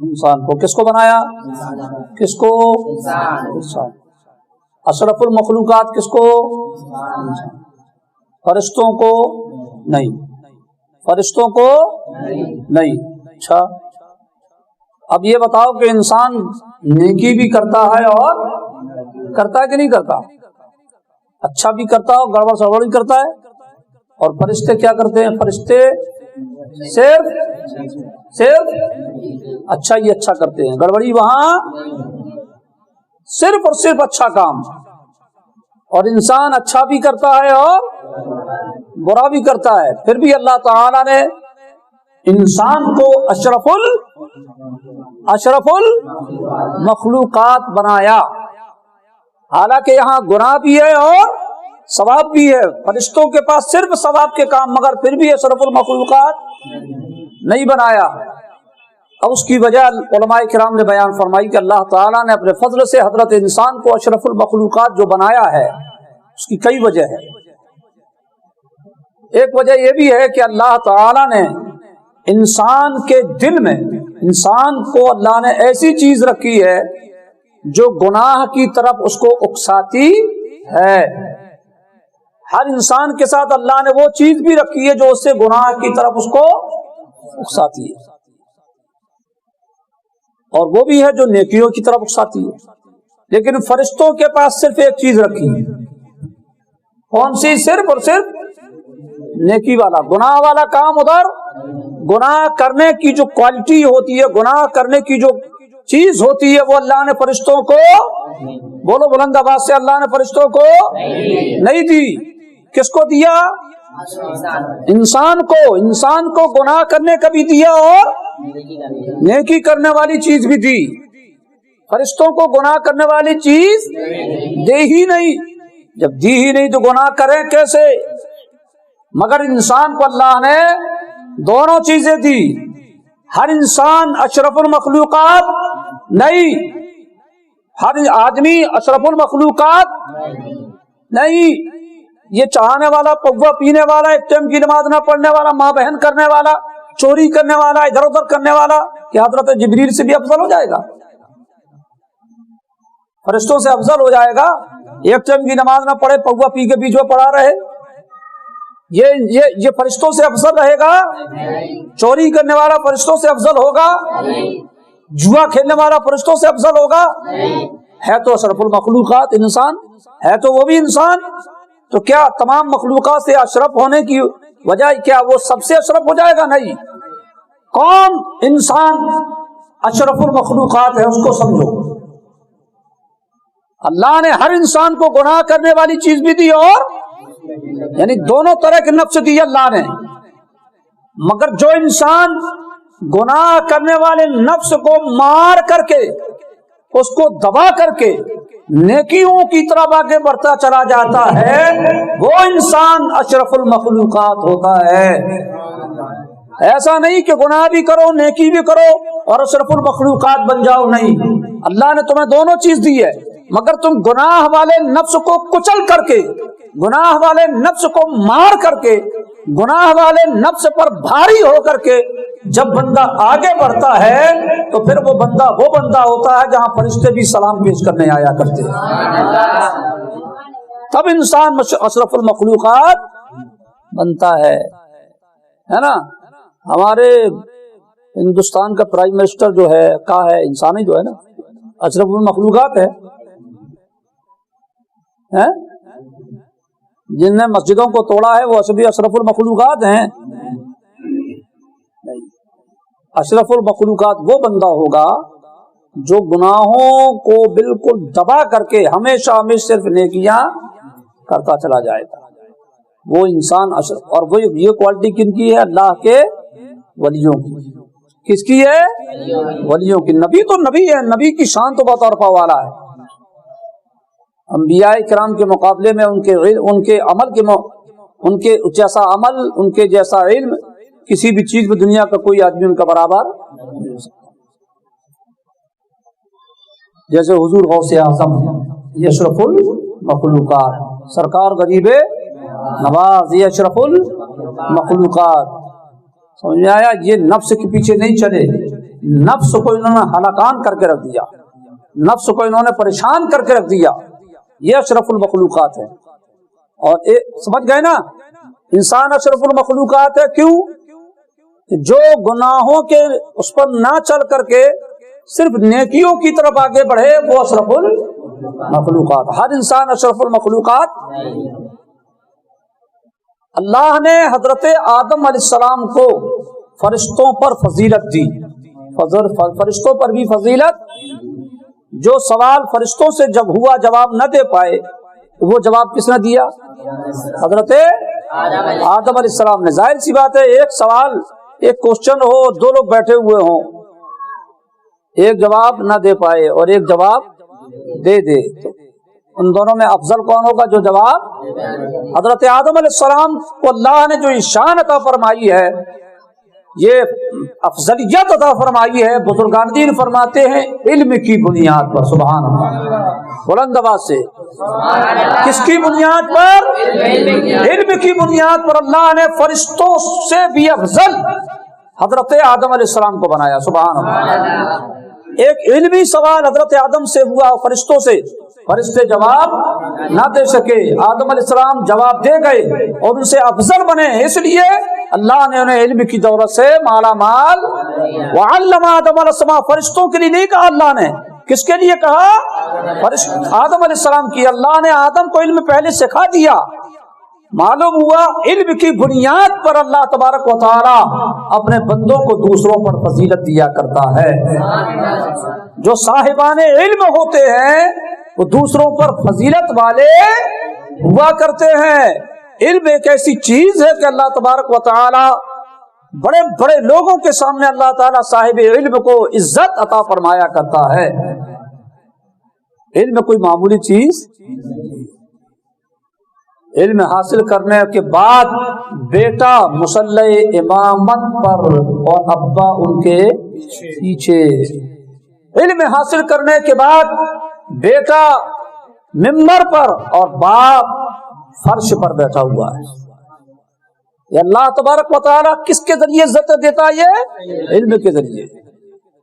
[SPEAKER 1] انسان کو. کس کو بنایا؟ کس کو؟ انسان. اشرف المخلوقات کس کو؟ فرشتوں کو نہیں، فرشتوں کو نہیں۔ اچھا اب یہ بتاؤ کہ انسان نیکی بھی کرتا ہے اور کرتا ہے کہ نہیں کرتا؟ اچھا بھی کرتا ہے اور گڑبڑ سڑبڑ بھی کرتا ہے۔ اور فرشتے کیا کرتے ہیں؟ فرشتے صرف اچھا ہی اچھا کرتے ہیں، گڑبڑی وہاں صرف اور صرف اچھا کام۔ اور انسان اچھا بھی کرتا ہے اور برا بھی کرتا ہے، پھر بھی اللہ تعالی نے انسان کو اشرف المخلوقات بنایا، حالانکہ یہاں گناہ بھی ہے اور ثواب بھی ہے۔ فرشتوں کے پاس صرف ثواب کے کام، مگر پھر بھی اشرف المخلوقات نہیں بنایا۔ اب اس کی وجہ علماء کرام نے بیان فرمائی کہ اللہ تعالیٰ نے اپنے فضل سے حضرت انسان کو اشرف المخلوقات جو بنایا ہے اس کی کئی وجہ ہے۔ ایک وجہ یہ بھی ہے کہ اللہ تعالیٰ نے انسان کے دل میں، انسان کو اللہ نے ایسی چیز رکھی ہے جو گناہ کی طرف اس کو اکساتی ہے۔ ہر انسان کے ساتھ اللہ نے وہ چیز بھی رکھی ہے جو اس سے گناہ کی طرف اس کو اکساتی ہے، اور وہ بھی ہے جو نیکیوں کی طرف اکساتی ہے۔ لیکن فرشتوں کے پاس صرف ایک چیز رکھی ہے، کون سی؟ صرف اور صرف نیکی والا۔ گناہ والا کام ادھر، گناہ کرنے کی جو کوالٹی ہوتی ہے، گناہ کرنے کی جو چیز ہوتی ہے، وہ اللہ نے فرشتوں کو، بولو بلند آواز سے، اللہ نے فرشتوں کو نہیں دی۔ کس کو دیا؟ انسان کو گناہ کرنے کا بھی دیا اور نیکی کرنے والی چیز بھی دی۔ فرشتوں کو گناہ کرنے والی چیز دے ہی نہیں، جب دی ہی نہیں تو گناہ کریں کیسے؟ مگر انسان کو اللہ نے دونوں چیزیں دی۔ ہر انسان اشرف المخلوقات نہیں، ہر آدمی اشرف المخلوقات نہیں۔ یہ چاہنے والا، پوا پینے والا، ایک ٹائم کی نماز نہ پڑھنے والا، ماں بہن کرنے والا، چوری کرنے والا، ادھر ادھر کرنے والا، کیا حضرت جبریل سے بھی افضل ہو جائے گا؟ فرشتوں سے افضل ہو جائے گا؟ ایک ٹائم کی نماز نہ پڑھے، پوا پی کے پیچھے پڑا رہے، یہ فرشتوں سے افضل رہے گا؟ چوری کرنے والا فرشتوں سے افضل ہوگا؟ جوا کھیلنے والا فرشتوں سے افضل ہوگا؟ ہے تو اشرف المخلوقات انسان، ہے تو وہ بھی انسان، تو کیا تمام مخلوقات سے اشرف ہونے کی وجہ کیا وہ سب سے اشرف ہو جائے گا؟ نہیں۔ کون انسان اشرف المخلوقات ہے اس کو سمجھو۔ اللہ نے ہر انسان کو گناہ کرنے والی چیز بھی دی، اور یعنی دونوں طرح کے نفس دی اللہ نے، مگر جو انسان گناہ کرنے والے نفس کو مار کر کے، اس کو دبا کر کے نیکیوں کی طرف آگے بڑھتا چلا جاتا ہے، وہ انسان اشرف المخلوقات ہوتا ہے۔ ایسا نہیں کہ گناہ بھی کرو، نیکی بھی کرو اور اشرف المخلوقات بن جاؤ، نہیں۔ اللہ نے تمہیں دونوں چیز دی ہے، مگر تم گناہ والے نفس کو کچل کر کے، گناہ والے نفس کو مار کر کے، گناہ والے نفس پر بھاری ہو کر کے جب بندہ آگے بڑھتا ہے تو پھر وہ بندہ ہوتا ہے جہاں فرشتے بھی سلام پیش کرنے آیا کرتے ہیں، تب انسان اشرف المخلوقات بنتا ہے نا۔ ہمارے ہندوستان کا پرائم منسٹر جو ہے کیا ہے؟ انسان ہی جو ہے نا، اشرف المخلوقات ہے۔ جن نے مسجدوں کو توڑا ہے وہ بھی اشرف المخلوقات ہیں؟ نہیں، اشرف المخلوقات وہ بندہ ہوگا جو گناہوں کو بالکل دبا کر کے ہمیشہ ہمیشہ صرف نیکیاں کرتا چلا جائے گا، وہ انسان اشرف۔ اور وہ یہ کوالٹی کن کی ہے؟ اللہ کے ولیوں کی۔ کس کی ہے؟ ولیوں کی۔ نبی تو نبی ہے، نبی کی شان تو بطرفہ والا ہے۔ انبیاء کرام کے مقابلے میں ان کے عمل کے ان کے جیسا عمل، ان کے جیسا علم کسی بھی چیز میں دنیا کا کوئی آدمی ان کا برابر نہیں ہو سکتا۔ جیسے حضور غوث اعظم یہ اشرف المخلوقات، سرکار غریب نواز یہ اشرف المخلوقات۔ سمجھ میں آیا؟ یہ نفس کے پیچھے نہیں چلے، نفس کو انہوں نے ہلاکان کر کے رکھ دیا، نفس کو انہوں نے پریشان کر کے رکھ دیا، یہ اشرف المخلوقات ہے. اور سمجھ گئے نا, انسان اشرف المخلوقات ہے. کیوں؟ جو گناہوں کے اس پر نہ چل کر کے صرف نیکیوں کی طرف آگے بڑھے وہ اشرف المخلوقات. ہر انسان اشرف المخلوقات. اللہ نے حضرت آدم علیہ السلام کو فرشتوں پر فضیلت دی. فرشتوں پر بھی فضیلت. جو سوال فرشتوں سے جب ہوا جواب نہ دے پائے, وہ جواب کس نے دیا؟ حضرت آدم علیہ السلام نے. ظاہر سی بات ہے, ایک سوال, ایک کوشچن ہو, دو لوگ بیٹھے ہوئے ہوں, ایک جواب نہ دے پائے اور ایک جواب دے دے, تو ان دونوں میں افضل کون ہوگا؟ جو جواب. حضرت آدم علیہ السلام کو اللہ نے جو شان عطا فرمائی ہے, یہ افضلیت عطا فرمائی ہے, بزرگان دین فرماتے ہیں علم کی بنیاد پر. سبحان اللہ, بلند آواز سے. کس کی بنیاد پر؟ علم کی بنیاد پر اللہ نے فرشتوں سے بھی افضل حضرت آدم علیہ السلام کو بنایا. سبحان اللہ. ایک علمی سوال حضرت آدم سے ہوا فرشتوں سے, فرشتے جواب نہ دے سکے, آدم علیہ السلام جواب دے گئے اور ان سے افضل بنے. اس لیے اللہ نے انہیں علم کی دولت سے مالا مال. وعلم آدم علیہ السلام, فرشتوں کے لیے نہیں کہا اللہ نے, کس کے لیے کہا؟ آدم علیہ السلام کی. اللہ نے آدم کو علم پہلے سکھا دیا. معلوم ہوا علم کی بنیاد پر اللہ تبارک و تعالی اپنے بندوں کو دوسروں پر فضیلت دیا کرتا ہے. جو صاحبان علم ہوتے ہیں وہ دوسروں پر فضیلت والے ہوا کرتے ہیں. علم ایک ایسی چیز ہے کہ اللہ تبارک و تعالی بڑے بڑے لوگوں کے سامنے اللہ تعالی صاحب علم کو عزت عطا فرمایا کرتا ہے. علم کوئی معمولی چیز. علم حاصل کرنے کے بعد بیٹا مصلی امامت پر اور ابا ان کے پیچھے. علم حاصل کرنے کے بعد بیٹا ممبر پر اور باپ فرش پر بیٹھا ہوا ہے. یہ اللہ تبارک و تعالیٰ کس کے ذریعے عزت دیتا ہے؟ یہ علم کے ذریعے.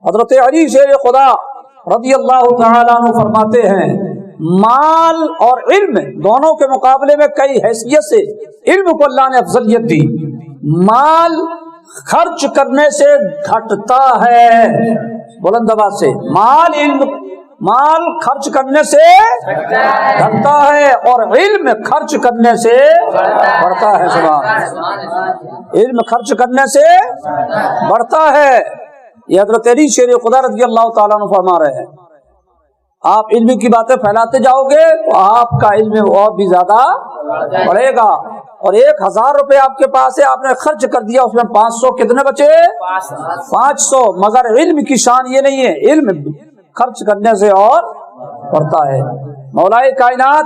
[SPEAKER 1] حضرت علی شیر خدا رضی اللہ تعالیٰ عنہ فرماتے ہیں, مال اور علم دونوں کے مقابلے میں کئی حیثیت سے علم کو اللہ نے افضلیت دی. مال خرچ کرنے سے گھٹتا ہے, بلند آواز سے. مال خرچ کرنے سے گھٹتا ہے اور علم خرچ کرنے سے بڑھتا ہے. سبحان. علم خرچ کرنے سے بڑھتا ہے. یہ حضرت علی شیر خدا رضی اللہ تعالیٰ عنہ فرما رہے ہیں, آپ علم کی باتیں پھیلاتے جاؤ گے تو آپ کا علم اور بھی زیادہ بڑھے گا. اور 1000 روپے آپ کے پاس ہے, آپ نے خرچ کر دیا, اس میں 500 کتنے بچے؟ 500. مگر علم کی شان یہ نہیں ہے, علم خرچ کرنے سے اور بڑھتا ہے. مولائے کائنات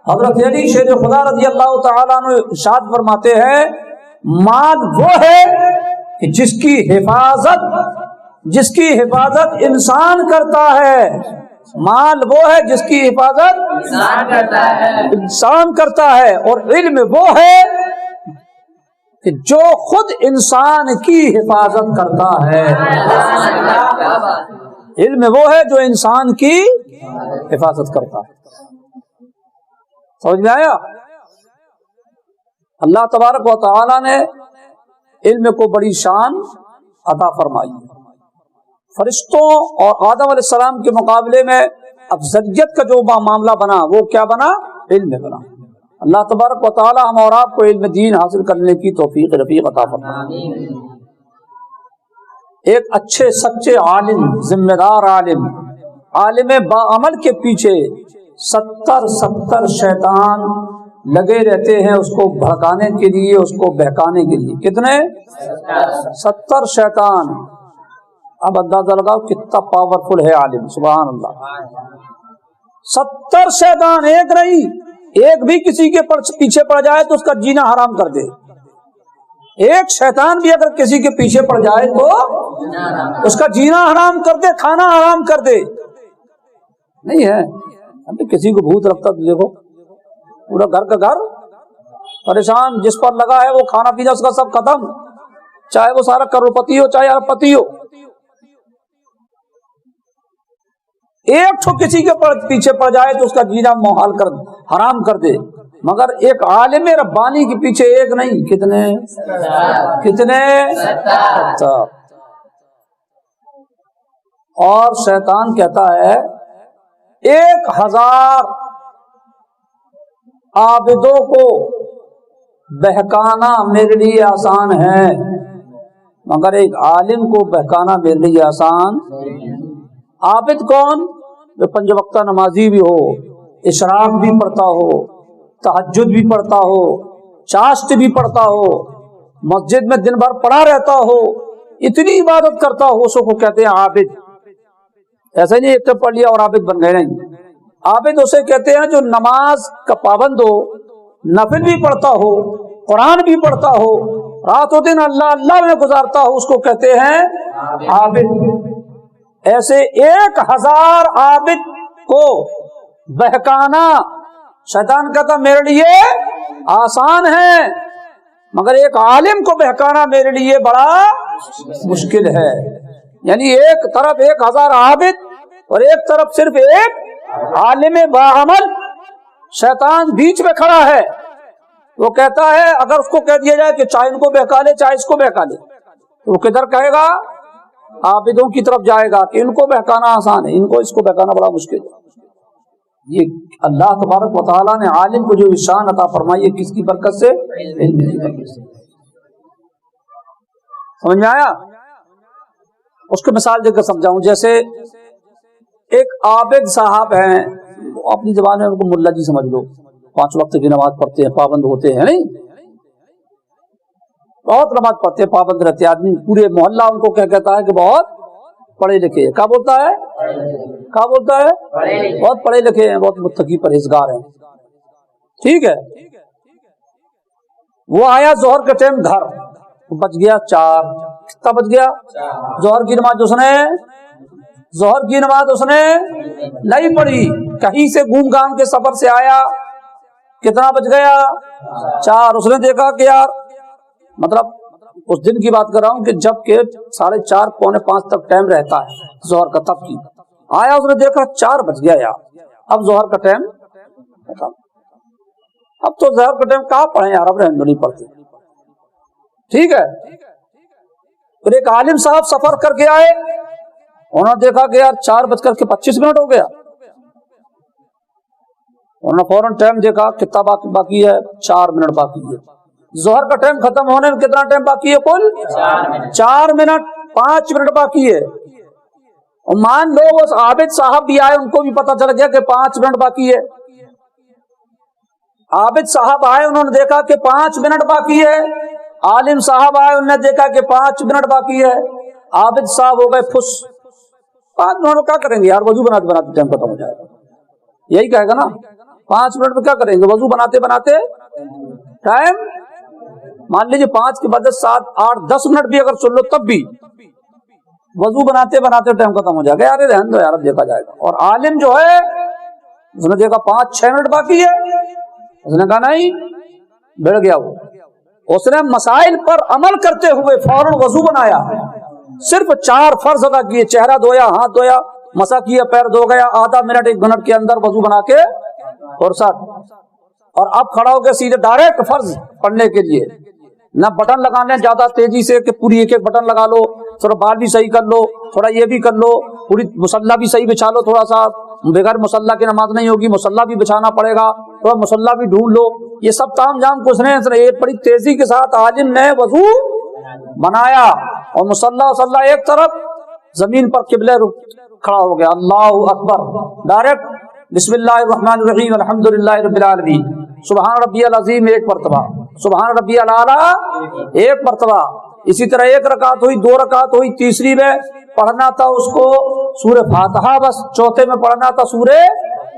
[SPEAKER 1] حضرت علی شیر خدا رضی اللہ تعالیٰ عنہ ارشاد فرماتے ہیں, مال وہ ہے کہ جس کی حفاظت انسان کرتا ہے. مال وہ ہے جس کی حفاظت انسان کرتا ہے. اور علم وہ ہے کہ جو خود انسان کی حفاظت کرتا ہے. علم وہ ہے جو انسان کی حفاظت کرتا ہے. سمجھ میں آیا؟ اللہ تبارک و تعالی نے علم کو بڑی شان عطا فرمائی. فرشتوں اور آدم علیہ السلام کے مقابلے میں افضلیت کا جو معاملہ بنا وہ کیا بنا؟ علم بنا. اللہ تبارک و تعالی ہم اور آپ کو علم دین حاصل کرنے کی توفیق رفیق عطا فرمائے. ایک اچھے سچے عالم, ذمہ دار عالم باعمل کے پیچھے 70 شیطان لگے رہتے ہیں اس کو بھڑکانے کے لیے, اس کو بہکانے کے لیے. کتنے؟ 70 شیطان. اب اندازہ لگاؤ کتنا پاورفل ہے عالم. سبحان اللہ. 70 شیطان, ایک نہیں, ایک بھی کسی کے پیچھے پڑ جائے تو اس کا جینا حرام کر دے. ایک شیطان بھی اگر کسی کے پیچھے پڑ جائے تو اس کا جینا حرام کر دے, کھانا حرام کر دے. نہیں ہے ابھی کسی کو بھوت لگتا تو دیکھو پورا گھر کا گھر پریشان, جس پر لگا ہے وہ کھانا پینا اس کا سب ختم, چاہے وہ سارا کروڑپتی ہو چاہے ارب پتی ہو. ایک ٹھو کسی کے پیچھے پڑ جائے تو اس کا جینا محال کر حرام کر دے، مگر ایک عالم ربانی کے پیچھے ایک نہیں، کتنے 70۔ اور شیطان کہتا ہے 1000 عابدوں کو بہکانا میرے لیے آسان ہے، مگر ایک عالم کو بہکانا میرے لیے آسان۔ عابد کون؟ جو 5 وقتہ نمازی بھی ہو، اشراق بھی پڑھتا ہو، تہجد بھی پڑھتا ہو، چاشت بھی پڑھتا ہو، مسجد میں دن بھر پڑا رہتا ہو، اتنی عبادت کرتا ہو، اس کو کہتے ہیں عابد۔ ایسا نہیں ایک تو پڑھ لیا اور عابد بن گئے، نہیں، عابد اسے کہتے ہیں جو نماز کا پابند ہو، نفل بھی پڑھتا ہو، قرآن بھی پڑھتا ہو، رات و دن اللہ اللہ میں گزارتا ہو، اس کو کہتے ہیں عابد۔ ایسے 1000 عابد کو بہکانا شیطان کہتا میرے لیے آسان ہے، مگر ایک عالم کو بہکانا میرے لیے بڑا مشکل ہے۔ یعنی ایک طرف 1000 عابد اور ایک طرف صرف ایک عالم باعمل، شیطان بیچ میں کھڑا ہے۔ وہ کہتا ہے اگر اس کو کہہ دیا جائے کہ چاہے ان کو بہکا لے چاہے اس کو بہکا لے، تو وہ کدھر کہے گا؟ عابدوں کی طرف جائے گا کہ ان کو بہکانا آسان ہے، ان کو اس کو بہکانا بڑا مشکل ہے۔ یہ اللہ تبارک و تعالیٰ نے عالم کو جو شان عطا فرمائی ہے کس کی برکت سے؟ علم کی برکت سے۔ سمجھ میں آیا؟ اس کو مثال دے کر سمجھاؤں، جیسے ایک عابد صاحب ہیں، اپنی زبان میں ان کو ملا جی سمجھ لو، 5 وقت کی نماز پڑھتے ہیں، پابند ہوتے ہیں، نہیں بہت نماز پڑھتے ہیں، پابند رہتے ہیں، آدمی پورے محلہ ان کو کیا کہتا ہے کہ بہت پڑھے لکھے ہیں۔ کیا بولتا ہے؟ کیا بولتا ہے؟ بہت پڑھے لکھے ہیں، بہت متقی پرہیزگار ہیں، ٹھیک ہے۔ وہ آیا ظہر کے ٹائم گھر، بچ گیا 4، کتنا بچ گیا؟ ظہر کی نماز اس نے نہیں پڑھی، کہیں سے گھوم گام کے سفر سے آیا، کتنا بچ گیا؟ 4۔ اس نے دیکھا کہ یار، مطلب اس دن کی بات کر رہا ہوں کہ جب کہ 4:30 پونے 5 تک ٹائم رہتا ہے ظہر کا، تب کی آیا، اس نے دیکھا 4 بج گیا یار، اب ظہر کا ٹائم ختم، اب تو ظہر کا ٹائم کہاں پڑھیں یار، اب رہنے نہیں پڑھتے، ٹھیک ہے۔ پھر ایک عالم صاحب سفر کر کے آئے، انہوں نے دیکھا کہ یار 4:25 ہو گیا، انہوں نے فوراً ٹائم دیکھا کتنا باقی ہے، 4 منٹ باقی ہے، ظہر کا ٹائم ختم ہونے میں کتنا ٹائم باقی ہے؟ کل 4 منٹ، 5 منٹ باقی ہے۔ اور مان لو وہ عابد صاحب بھی آئے، ان کو بھی پتا چل گیا کہ 5 منٹ باقی ہے۔ عابد صاحب آئے، انہوں نے دیکھا کہ 5 منٹ باقی ہے، عالم صاحب آئے، انہوں نے دیکھا کہ 5 منٹ باقی ہے۔ عابد صاحب ہو گئے پھس، 5 منٹ میں کیا کریں گے یار، وضو بناتے بناتے ٹائم ختم ہو جائے گا، یہی کہے گا نا، 5 منٹ میں کیا کریں گے، وضو بناتے بناتے ٹائم، مان لیجیے 5 کے بعد 7 8 10 منٹ بھی اگر چل لو تب بھی وضو بناتے بناتے ٹائم ختم ہو جائے گا، یار رہنے دو یار، اب دیکھا جائے گا۔ اور عالم جو ہے اس نے دیکھا 5 6 منٹ باقی ہے، اس نے کہا نہیں، بڑھ گیا وہ، اس نے مسائل پر عمل کرتے ہوئے فوراً وضو بنایا، صرف 4 فرض ادا کیے، چہرہ دھویا، ہاتھ دھویا، مسح کیا، پیر دھو گیا، آدھا منٹ 1 منٹ کے اندر وضو بنا کے فرصت، اور اب کھڑا ہو کے سیدھے ڈائریکٹ فرض پڑھنے کے لیے، نہ بٹن لگانے زیادہ تیزی سے کہ پوری ایک بٹن لگا لو، تھوڑا بال بھی صحیح کر لو، تھوڑا یہ بھی کر لو، پوری مصلی بھی صحیح بچھا لو، تھوڑا سا بغیر مصلی کی نماز نہیں ہوگی، مصلی بھی بچھانا پڑے گا، تھوڑا مصلی بھی ڈھونڈ لو، یہ سب تام جام کچھ نہیں، بڑی تیزی کے ساتھ عالم نے وضو بنایا، اور مصلی ایک طرف، زمین پر قبلہ کھڑا ہو گیا، اللہ اکبر، ڈائریکٹ بسم اللہ الرحمن الرحیم الحمدللہ رب العالمین، سبحان ربی العظیم 1 مرتبہ، سبحان ربی الاعلی 1 مرتبہ، اسی طرح 1 رکعت ہوئی، 2 رکعت ہوئی، تیسری میں پڑھنا تھا اس کو سورہ فاتحہ بس، چوتھے میں پڑھنا تھا سورہ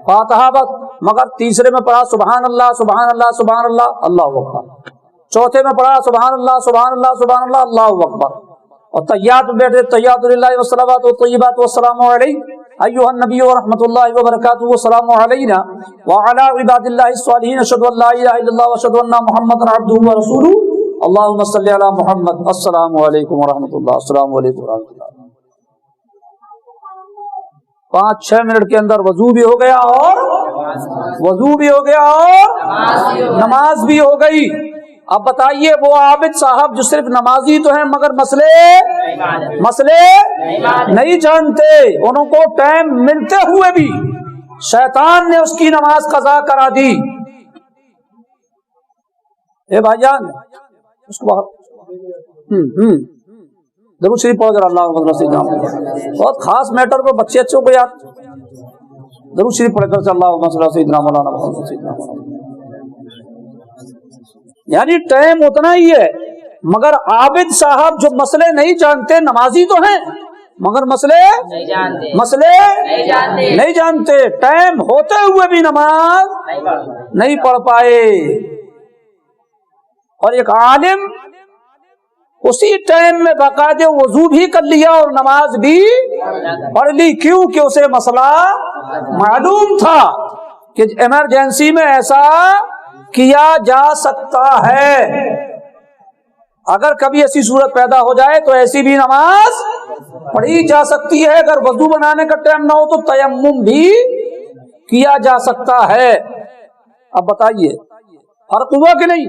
[SPEAKER 1] فاتحہ بس، مگر تیسرے میں پڑھا سبحان اللہ سبحان اللہ سبحان اللہ اللہ اکبر، چوتھے میں پڑھا سبحان اللہ سبحان اللہ سبحان اللہ اللہ اکبر، اور تحیات میں بیٹھے تحیات للہ والصلوات والطیبات والسلام علیہ ایھا النبی ورحمۃ اللہ وبرکاتہ والسلام علینا وعلی عباد اللہ الصالحین اشہد ان لا الہ الا اللہ واشہد ان محمدا عبدہ ورسولہ اللہم صلی علی محمد۔ السلام علیکم ورحمۃ اللہ، السلام علیکم ورحمۃ اللہ۔ 5-6 منٹ کے اندر وضو بھی ہو گیا اور نماز بھی ہو گئی۔ اب بتائیے وہ عابد صاحب جو صرف نمازی تو ہیں مگر مسئلے نہیں جانتے، انہوں کو ٹائم ملتے ہوئے بھی شیطان نے اس کی نماز قضا کرا دی۔ اے بھائی جان اس کو باہر ضرور شریف پڑھ کر اللہ بہت خاص میٹر کو بچے اچھوں کو یاد ضرور شریف پڑھ کر اللہ مولانا۔ یعنی ٹائم اتنا ہی ہے، مگر عابد صاحب جو مسئلے نہیں جانتے، نمازی تو ہیں مگر مسئلے نہیں جانتے، ٹائم ہوتے ہوئے بھی نماز نہیں پڑھ پائے۔ اور ایک عالم اسی ٹائم میں باقاعدہ وضو بھی کر لیا اور نماز بھی پڑھ لی، کیوں کہ اسے مسئلہ معلوم تھا کہ ایمرجنسی میں ایسا کیا جا سکتا ہے، اگر کبھی ایسی صورت پیدا ہو جائے تو ایسی بھی نماز پڑھی جا سکتی ہے، اگر وضو بنانے کا ٹائم نہ ہو تو تیمم بھی کیا جا سکتا ہے۔ اب بتائیے فرق ہوا کہ نہیں؟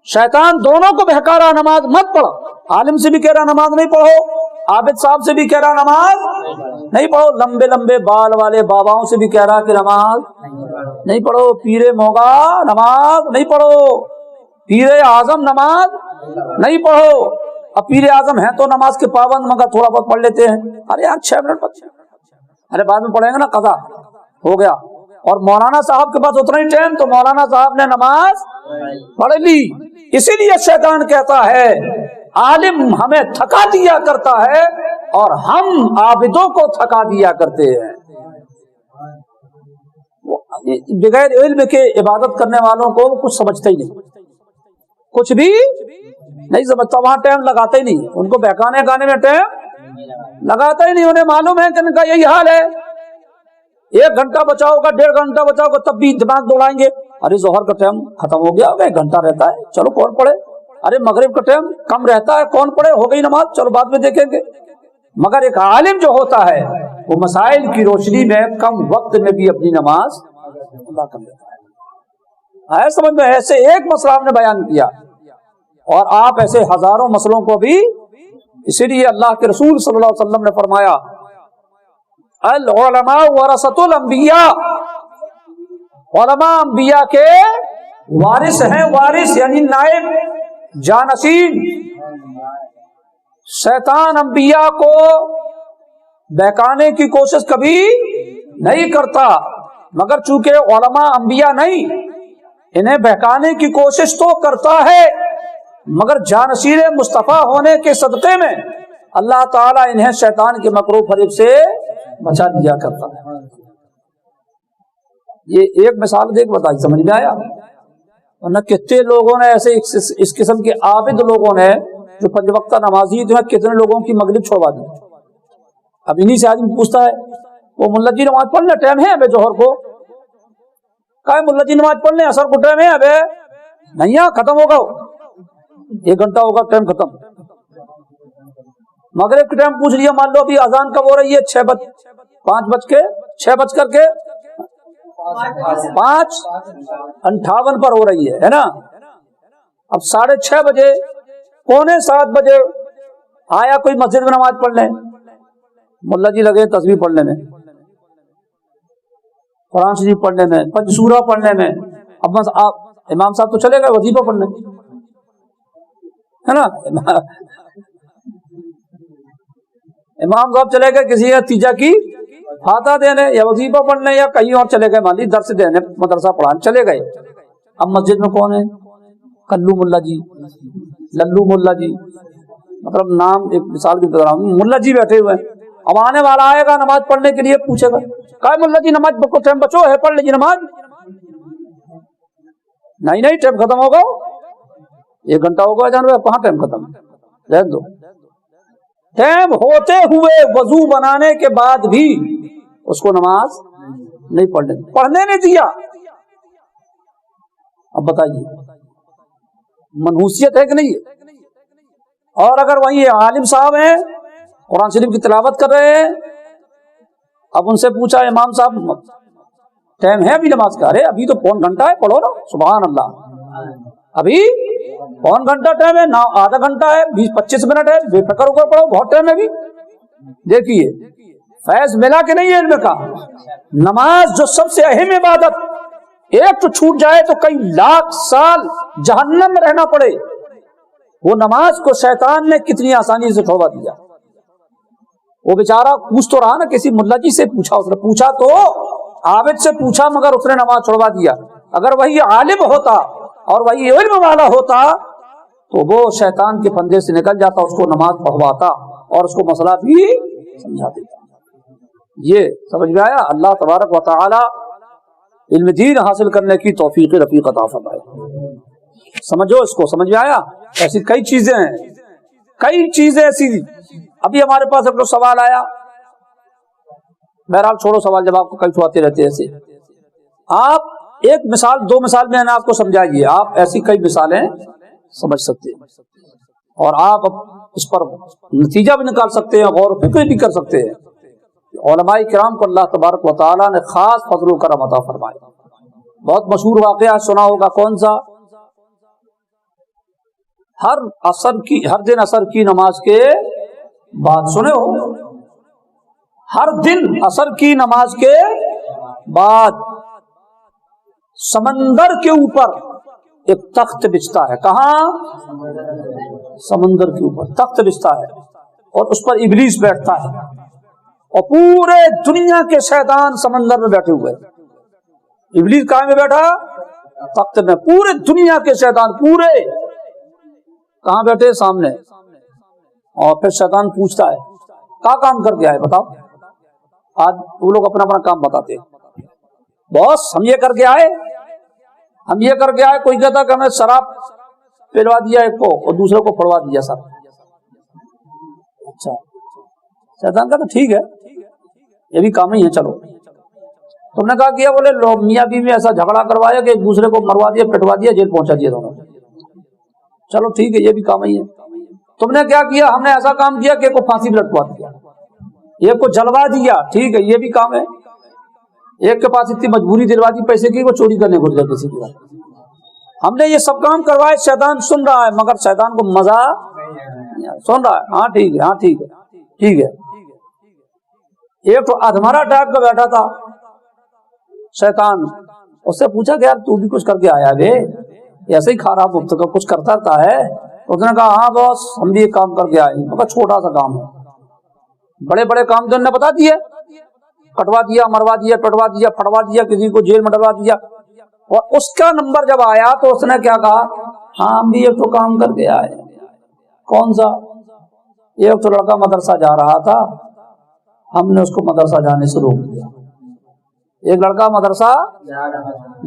[SPEAKER 1] شیطان دونوں کو بہکا رہا نماز مت پڑھو، عالم سے بھی کہہ رہا نماز نہیں پڑھو، عابد صاحب سے بھی کہہ رہا نماز نہیں پڑھو، لمبے لمبے بال والے باباؤں سے بھی کہہ رہا کہ نماز نہیں پڑھو، پیر موگا نماز نہیں پڑھو، پیر اعظم نماز نہیں پڑھو۔ اب پیر اعظم ہیں تو نماز کے پابند مگر تھوڑا بہت پڑھ لیتے ہیں، ارے یار 6 منٹ ارے بعد میں پڑھیں گے نا، قضا ہو گیا۔ اور مولانا صاحب کے پاس اتنا ہی ٹائم تو مولانا صاحب نے نماز پڑھ لی۔ اسی لیے شیطان کہتا ہے عالم ہمیں تھکا دیا کرتا ہے اور ہم عابدوں کو تھکا دیا کرتے ہیں۔ بغیر علم کے عبادت کرنے والوں کو کچھ سمجھتے ہی نہیں، کچھ بھی نہیں سمجھتا، وہاں ٹائم لگاتے ہی نہیں، ان کو بہکانے گانے میں ٹائم لگاتا ہی نہیں، انہیں معلوم ہے کہ ان کا یہی حال ہے، 1 گھنٹہ بچاؤ گا 1.5 گھنٹہ بچاؤ گا تب بھی دماغ دوڑائیں گے، ارے ظہر کا ٹائم ختم ہو گیا، 1 گھنٹہ رہتا ہے چلو کون پڑھے، ارے مغرب کا ٹائم کم رہتا ہے کون پڑھے، ہو گئی نماز چلو بعد میں دیکھیں گے۔ مگر ایک عالم جو ہوتا ہے وہ مسائل کی روشنی میں کم وقت میں بھی اپنی نماز ادا کر لیتا ہے۔ سمجھ میں ایسے ایک مسئلہ آپ نے بیان کیا اور آپ ایسے ہزاروں مسئلوں کو بھی، اسی لیے اللہ کے رسول صلی اللہ علیہ وسلم نے فرمایا العلماء ورثۃ الانبیاء، علماء انبیاء کے وارث ہیں، وارث یعنی نائب جانشین۔ شیطان انبیاء کو بہکانے کی کوشش کبھی نہیں کرتا، مگر چونکہ علماء انبیاء نہیں، انہیں بہکانے کی کوشش تو کرتا ہے، مگر جانشین مصطفیٰ ہونے کے صدقے میں اللہ تعالیٰ انہیں شیطان کے مکروہ فریب سے بچا دیا کرتا ہے۔ یہ ایک مثال دیکھ بتائی، سمجھ میں آیا؟ ورنہ کتنے لوگوں نے ایسے اس قسم کے عابد لوگوں نے جو 5 وقتہ نمازی جو ہے، کتنے لوگوں کی مغرب چھوڑوا دی۔ اب انہی سے آدمی پوچھتا ہے وہ ملا جی نماز پڑھ لیں، ٹائم ہے ابے جوہر کو، کہا ملا جی نماز پڑھ لیں اثر کو ٹائم ہے ابے نہیں، ختم ہوگا 1 گھنٹہ ہوگا ٹائم ختم۔ مغرب کے ٹائم پوچھ لیا، مان لو ابھی اذان کب ہو رہی ہے، 5:58 پر ہو رہی ہے نا، اب 6:30 بجے 6:45 بجے آیا کوئی مسجد میں نماز پڑھ لیں، ملا جی لگے تسبیح پڑھنے میں، قرآن شریف پڑھنے میں، پنج سورہ پڑھنے میں، اب امام صاحب تو چلے گئے وظیفہ پڑھنے ہے نا، امام صاحب چلے گئے کسی نتیجہ کی فاتحہ دینے یا وظیفہ پڑھنے یا کہیں اور چلے گئے، مالی درس دینے مدرسہ پڑھانے چلے گئے۔ اب مسجد میں کون ہے؟ کلو ملا جی، للو ملا جی، مطلب نام ایک مثال کی طرح ملا جی بیٹھے ہوئے ہیں۔ اب آنے والا آئے گا نماز پڑھنے کے لیے، پوچھے گا کہا ملا جی نماز کو ٹائم بچو ہے پڑھ لیجیے نماز، نہیں ٹائم ختم ہوگا، 1 گھنٹہ ہوگا جان اب کہاں ٹائم ختم، رہنے دو۔ ٹائم ہوتے ہوئے وضو بنانے کے بعد بھی اس کو نماز نہیں پڑھنے نہیں دیا۔ اب بتائیے منحوسیت ہے کہ نہیں ہے؟ اور اگر وہی عالم صاحب ہیں قرآن شریف کی تلاوت کر رہے ہیں اب ان سے پوچھا امام صاحب ٹائم ہے ابھی نماز کا؟ ارے ابھی تو پون گھنٹہ ہے، پڑھو نا، سبحان اللہ، ابھی پون گھنٹہ ٹائم ہے نہ، آدھا گھنٹہ ہے، 20-25 منٹ ہے، بے فکر ہو کر پڑھو، بہت ٹائم ہے ابھی۔ دیکھیے فیض ملا کہ نہیں علم کا؟ نماز جو سب سے اہم عبادت، ایک تو چھوٹ جائے تو کئی لاکھ سال جہنم میں رہنا پڑے، وہ نماز کو شیطان نے کتنی آسانی سے چھوڑوا دیا۔ وہ بیچارہ پوچھ تو رہا نا، کسی ملا جی سے پوچھا، اس نے پوچھا تو عابد سے پوچھا، مگر اس نے نماز چھوڑوا دیا۔ اگر وہی عالم ہوتا اور وہی علم والا ہوتا تو وہ شیطان کے پھندے سے نکل جاتا، اس کو نماز پڑھواتا اور اس کو مسئلہ بھی سمجھا دیتا۔ یہ سمجھ میں آیا؟ اللہ تبارک و تعالی علم دین حاصل کرنے کی توفیق رفیق عطا فرمائے۔ سمجھو اس کو، سمجھ میں آیا؟ ایسی کئی چیزیں ہیں، کئی چیزیں ایسی۔ ابھی ہمارے پاس ایک سوال آیا، بہرحال چھوڑو سوال جواب کو، کل چھوڑاتے رہتے ہیں ایسے۔ آپ ایک مثال، دو مثال میں نے آپ کو سمجھائیے، آپ ایسی کئی مثالیں سمجھ سکتے ہیں اور آپ اس پر نتیجہ بھی نکال سکتے ہیں، غور و فکر بھی کر سکتے ہیں۔ علماء کرام کو اللہ تبارک و تعالیٰ نے خاص فضل و کرم عطا فرمایا۔ بہت مشہور واقعہ سنا ہوگا، کون سا؟ ہر دن عصر کی نماز کے بعد، سنے ہو؟ ہر دن عصر کی نماز کے بعد سمندر کے اوپر ایک تخت بچھتا ہے۔ کہاں؟ سمندر کے اوپر تخت بچھتا ہے اور اس پر ابلیس بیٹھتا ہے، اور پورے دنیا کے شیطان سمندر میں بیٹھے ہوئے۔ ابلیس کہاں میں بیٹھا؟ تخت میں۔ پورے دنیا کے شیطان پورے کہاں بیٹھے؟ سامنے۔ اور پھر شیطان پوچھتا ہے کیا کام کر کے آئے بتاؤ؟ آج وہ لوگ اپنا اپنا کام بتاتے ہیں، باس ہم یہ کر کے آئے، ہم یہ کر کے آئے۔ کوئی کہتا کہ ہمیں شراب پلوا دیا ایک کو اور دوسرے کو پڑوا دیا سب۔ اچھا، شیطان کہتا ٹھیک ہے یہ بھی کام ہی ہے، چلو۔ تم نے کہا کیا؟ بولے لوگ میاں بیوی ایسا جھگڑا کروایا کہ ایک دوسرے کو مروا دیا، پٹوا دیا، جیل پہنچا دیا دونوں۔ چلو ٹھیک ہے یہ بھی کام ہی ہے۔ تم نے کیا کیا؟ ہم نے ایسا کام کیا کہ ایک کو پھانسی پہ لٹکوا دیا، ایک کو جلوا دیا، ٹھیک ہے یہ بھی کام ہے۔ ایک کے پاس اتنی مجبوری دلوا دی پیسے کی، وہ چوری کرنے کو گیا کسی کی۔ ہم نے یہ سب کام کروائے، شیطان سن رہا ہے مگر شیطان کو مزہ سن رہا ہے، ہاں ٹھیک ہے، ہاں ٹھیک ہے، ٹھیک ہے۔ ایک تو ادھمرا ٹائپ کا بیٹھا تھا شیطان، اس سے پوچھا کہ یار تو بھی کچھ کر کے آیا بے، ایسے ہی کھا رہا مفت کا، کچھ کرتا رہتا ہے؟ اس نے کہا ہاں باس ہم بھی ایک کام کر کے آئے، مگر چھوٹا سا کام ہے، بڑے بڑے کام تو انہوں نے بتا دیے، کٹوا دیا، مروا دیا، پٹوا دیا، پھڑوا دیا، کسی کو جیل میں ڈلوا دیا۔ اور اس کا نمبر جب آیا تو اس نے کیا کہا؟ ہاں ہم بھی ایک تو کام کر کے آئے۔ کون سا؟ ایک تو لڑکا مدرسہ جا رہا تھا، ہم نے اس کو مدرسہ جانے سے روک دیا۔ ایک لڑکا مدرسہ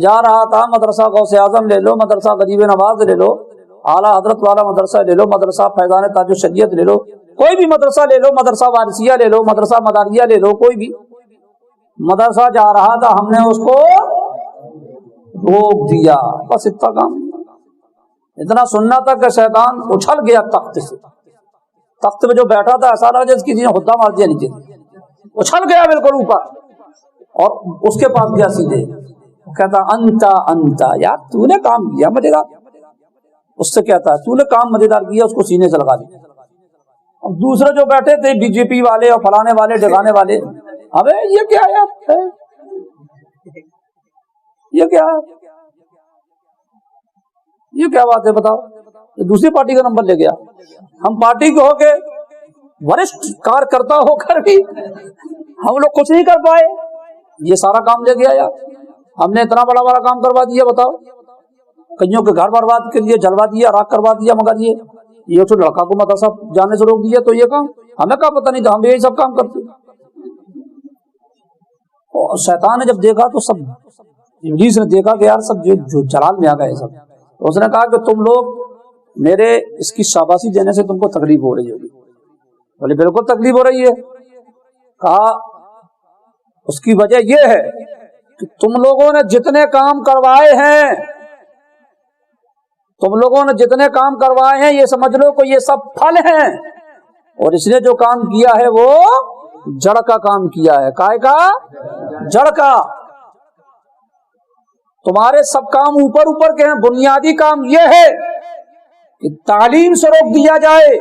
[SPEAKER 1] جا رہا تھا، مدرسہ غوث اعظم لے لو، مدرسہ غریب نواز لے لو، اعلیٰ حضرت والا مدرسہ لے لو، مدرسہ فیضان تاج الشریعت لے لو، کوئی بھی مدرسہ لے لو، مدرسہ وارثیہ لے لو، مدرسہ مداریہ لے لو، کوئی بھی مدرسہ جا رہا تھا، ہم نے اس کو روک دیا، بس اتنا کام۔ اتنا سننا تھا کہ شیطان اچھل گیا تخت سے، تخت میں جو بیٹھا تھا ایسا لگا جیسے کسی نے خدا مار دیا نیچے، اچھل گیا بالکل اوپر، اور اس کے پاس گیا سیدھے، کہتا انتا انتا، یار تو نے کام کیا مزیدار۔ اس سے کہتا ہے تو نے کام مزیدار کیا، اس کو سینے سے لگا دیا۔ اب دوسرے جو بیٹھے تھے بی جے پی والے اور فلانے والے ڈگانے والے، ابے یہ کیا ہے، یہ کیا ہے، یہ کیا بات ہے بتاؤ؟ یہ دوسری پارٹی کا نمبر لے گیا۔ ہم پارٹی کے ہو کے ورشٹھ کارکرتا ہو کر بھی ہم لوگ کچھ نہیں کر پائے، یہ سارا کام لے گیا یار۔ ہم نے اتنا بڑا بڑا کام کروا دیا، بتاؤ، کئیوں کے گھر برباد کر دیے، جلوا دیا، راکھ کروا دیا، مگر یہ تو لڑکا کو مدرسہ جانے سے روک دیا، تو یہ کام ہمیں کیا پتہ نہیں تھا، ہم یہی سب کام کرتے۔ اور شیطان نے جب دیکھا تو سب، ابلیس نے دیکھا کہ یار سب جو جلال میں آ گئے سب، تو اس نے کہا کہ تم لوگ میرے اس کی شاباشی دینے سے تم کو تکلیف ہو رہی ہوگی۔ بولے بالکل تکلیف ہو رہی ہے۔ کہا اس کی وجہ یہ ہے کہ تم لوگوں نے جتنے کام کروائے ہیں، تم لوگوں نے جتنے کام کروائے ہیں، یہ سمجھ لو کہ یہ سب پھل ہیں، اور اس نے جو کام کیا ہے وہ جڑ کا کام کیا ہے. کائے کا؟ جڑ کا. تمہارے سب کام اوپر اوپر کے ہیں. بنیادی کام یہ ہے کہ تعلیم سے روک دیا جائے.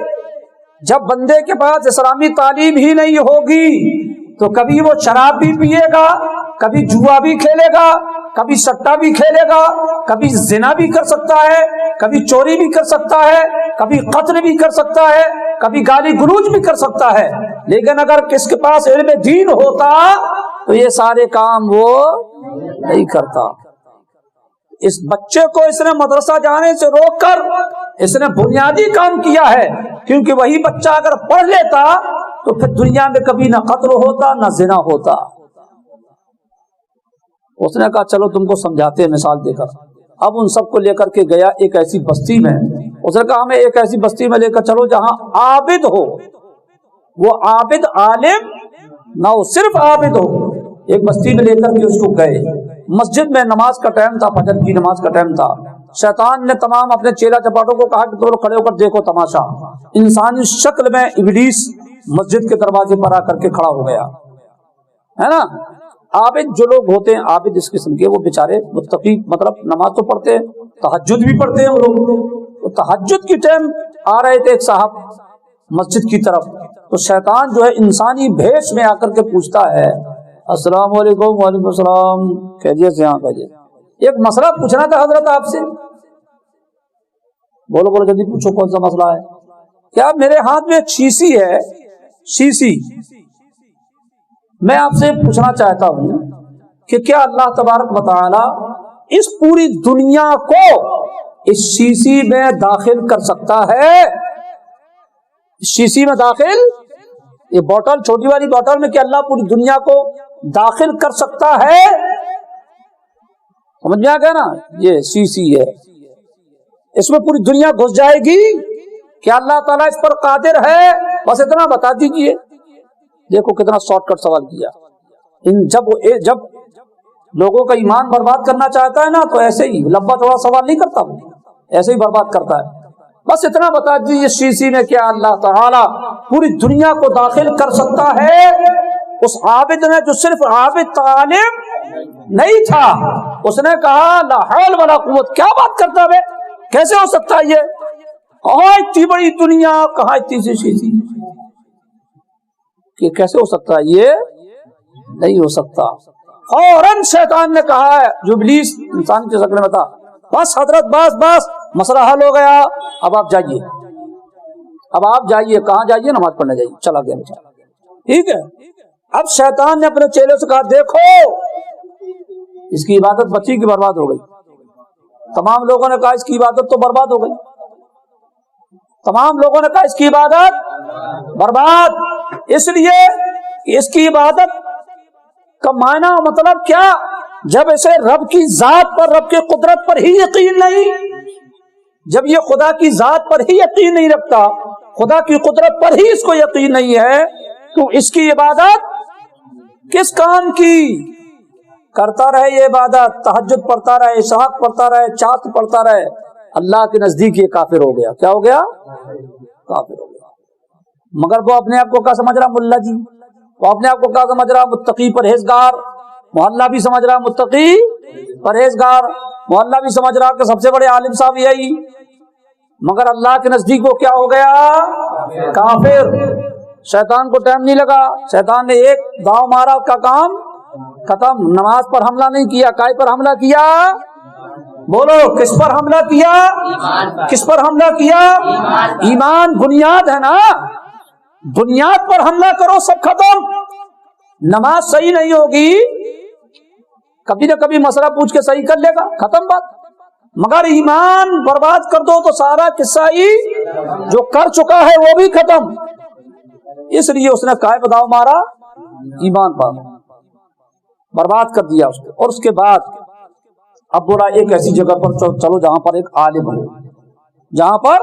[SPEAKER 1] جب بندے کے پاس اسلامی تعلیم ہی نہیں ہوگی تو کبھی وہ شراب بھی پیے گا, کبھی جوا بھی کھیلے گا, کبھی سٹا بھی کھیلے گا, کبھی زنا بھی کر سکتا ہے, کبھی چوری بھی کر سکتا ہے, کبھی قتل بھی کر سکتا ہے, کبھی گالی گلوچ بھی کر سکتا ہے. لیکن اگر کس کے پاس علم دین ہوتا تو یہ سارے کام وہ نہیں کرتا. اس بچے کو اس نے مدرسہ جانے سے روک کر اس نے بنیادی کام کیا ہے, کیونکہ وہی بچہ اگر پڑھ لیتا تو پھر دنیا میں کبھی نہ قتل ہوتا نہ زنا ہوتا. اس نے کہا چلو تم کو سمجھاتے ہیں مثال دے کر. اب ان سب کو لے کر کے گیا ایک ایسی بستی میں. اس نے کہا ہمیں ایک ایسی بستی میں لے کر چلو جہاں عابد ہو. وہ عابد عالم نہ ہو, صرف عابد ہو. ایک بستی میں لے کر کے اس کو گئے. مسجد میں نماز کا ٹائم تھا, فجر کی نماز کا ٹائم تھا. شیطان نے تمام اپنے چیلا چپاٹوں کو کہا کہ تم کھڑے ہو کر دیکھو تماشا. انسانی شکل میں ابلیس مسجد کے دروازے پر آ کر کے کھڑا ہو گیا ہے نا. عابد جو لوگ ہوتے ہیں, عابد اس قسم کے, وہ بیچارے متقی, مطلب نماز تو پڑھتے ہیں, تہجد بھی پڑھتے ہیں. وہ لوگ تہجد کی ٹائم آ رہے تھے ایک صاحب مسجد کی طرف. تو شیطان جو ہے انسانی بھیس میں آ کر کے پوچھتا ہے السلام علیکم. وعلیکم السلام. خیریت سے؟ ہاں خیریت. ایک مسئلہ پوچھنا تھا حضرت آپ سے. بولو بولو جلدی پوچھو, کون سا مسئلہ ہے؟ کیا میرے ہاتھ میں ایک شیشی ہے, شیشی. میں آپ سے پوچھنا چاہتا ہوں کہ کیا اللہ تبارک و تعالی اس پوری دنیا کو اس شیشی میں داخل کر سکتا ہے؟ شیشی میں داخل, یہ بوتل, چھوٹی والی بوتل میں کیا اللہ پوری دنیا کو داخل کر سکتا ہے؟ سمجھ میں آ گیا نا, یہ شیشی ہے, اس میں پوری دنیا گھس جائے گی. کیا اللہ تعالیٰ اس پر قادر ہے؟ بس اتنا بتا دیجئے. دیکھو کتنا شارٹ کٹ سوال کیا. جب لوگوں کا ایمان برباد کرنا چاہتا ہے نا تو ایسے ہی لمبا چوڑا سوال نہیں کرتا, وہ ایسے ہی برباد کرتا ہے. بس اتنا بتا دیجیے شیشی میں کیا اللہ تعالیٰ پوری دنیا کو داخل کر سکتا ہے؟ اس عابد نے, جو صرف عابد عالم نہیں تھا, اس نے کہا لا حول ولا قوت. کیا بات کرتا ہے, کیسے ہو سکتا ہے یہ؟ کہاں اتنی بڑی دنیا, کہاں اتنی سی شیشی, کہ کیسے ہو سکتا ہے؟ یہ نہیں ہو سکتا. فوراً شیطان نے کہا ہے, جو ابلیس انسان کی شکل میں تھا, بس حضرت بس مسئلہ حل ہو گیا, اب آپ جائیے. اب آپ جائیے. کہاں جائیے؟ نماز پڑھنے جائیے. چلا گیا. ٹھیک ہے. اب شیطان نے اپنے چیلے سے کہا دیکھو اس کی عبادت بچی کی برباد ہو گئی. تمام لوگوں نے کہا اس کی عبادت تو برباد ہو گئی. تمام لوگوں نے کہا اس کی عبادت برباد, اس لیے اس کی عبادت کا معنی مطلب کیا؟ جب اسے رب کی ذات پر, رب کی قدرت پر ہی یقین نہیں, جب یہ خدا کی ذات پر ہی یقین نہیں رکھتا, خدا کی قدرت پر ہی اس کو یقین نہیں ہے, تو اس کی عبادت کس کام کی؟ کرتا رہے یہ عبادت, تہجد پڑھتا رہے, اشراق پڑھتا رہے, چاند پڑھتا رہے, اللہ کے نزدیک یہ کافر ہو گیا. کیا ہو گیا؟ کافر ہو گیا. مگر وہ اپنے آپ کو کیا سمجھ رہا ملا جی, وہ اپنے آپ کو کیا سمجھ رہا متقی پرہیزگار, محلہ بھی سمجھ رہا متقی پرہیزگار, محلہ بھی سمجھ رہا کہ سب سے بڑے عالم صاحب یہی, مگر اللہ کے نزدیک وہ کیا ہو گیا؟ کافر. شیطان کو ٹائم نہیں لگا, شیطان نے ایک داؤ مارا, کا کام ختم. نماز پر حملہ نہیں کیا, کائے پر حملہ کیا؟ بولو کس پر حملہ کیا؟ کس پر حملہ کیا؟ ایمان بنیاد ہے نا, بنیاد پر حملہ کرو, سب ختم. نماز صحیح نہیں ہوگی, کبھی نہ کبھی مسئلہ پوچھ کے صحیح کر لے گا, ختم بات. مگر ایمان برباد کر دو تو سارا قصہ ہی جو کر چکا ہے وہ بھی ختم. اس لیے اس نے کائے بداؤ مارا, ایمان پر برباد کر دیا اس کو. اور اس کے بعد اب بولا ایک ایسی جگہ پر چلو جہاں پر ایک عالم ہو, جہاں پر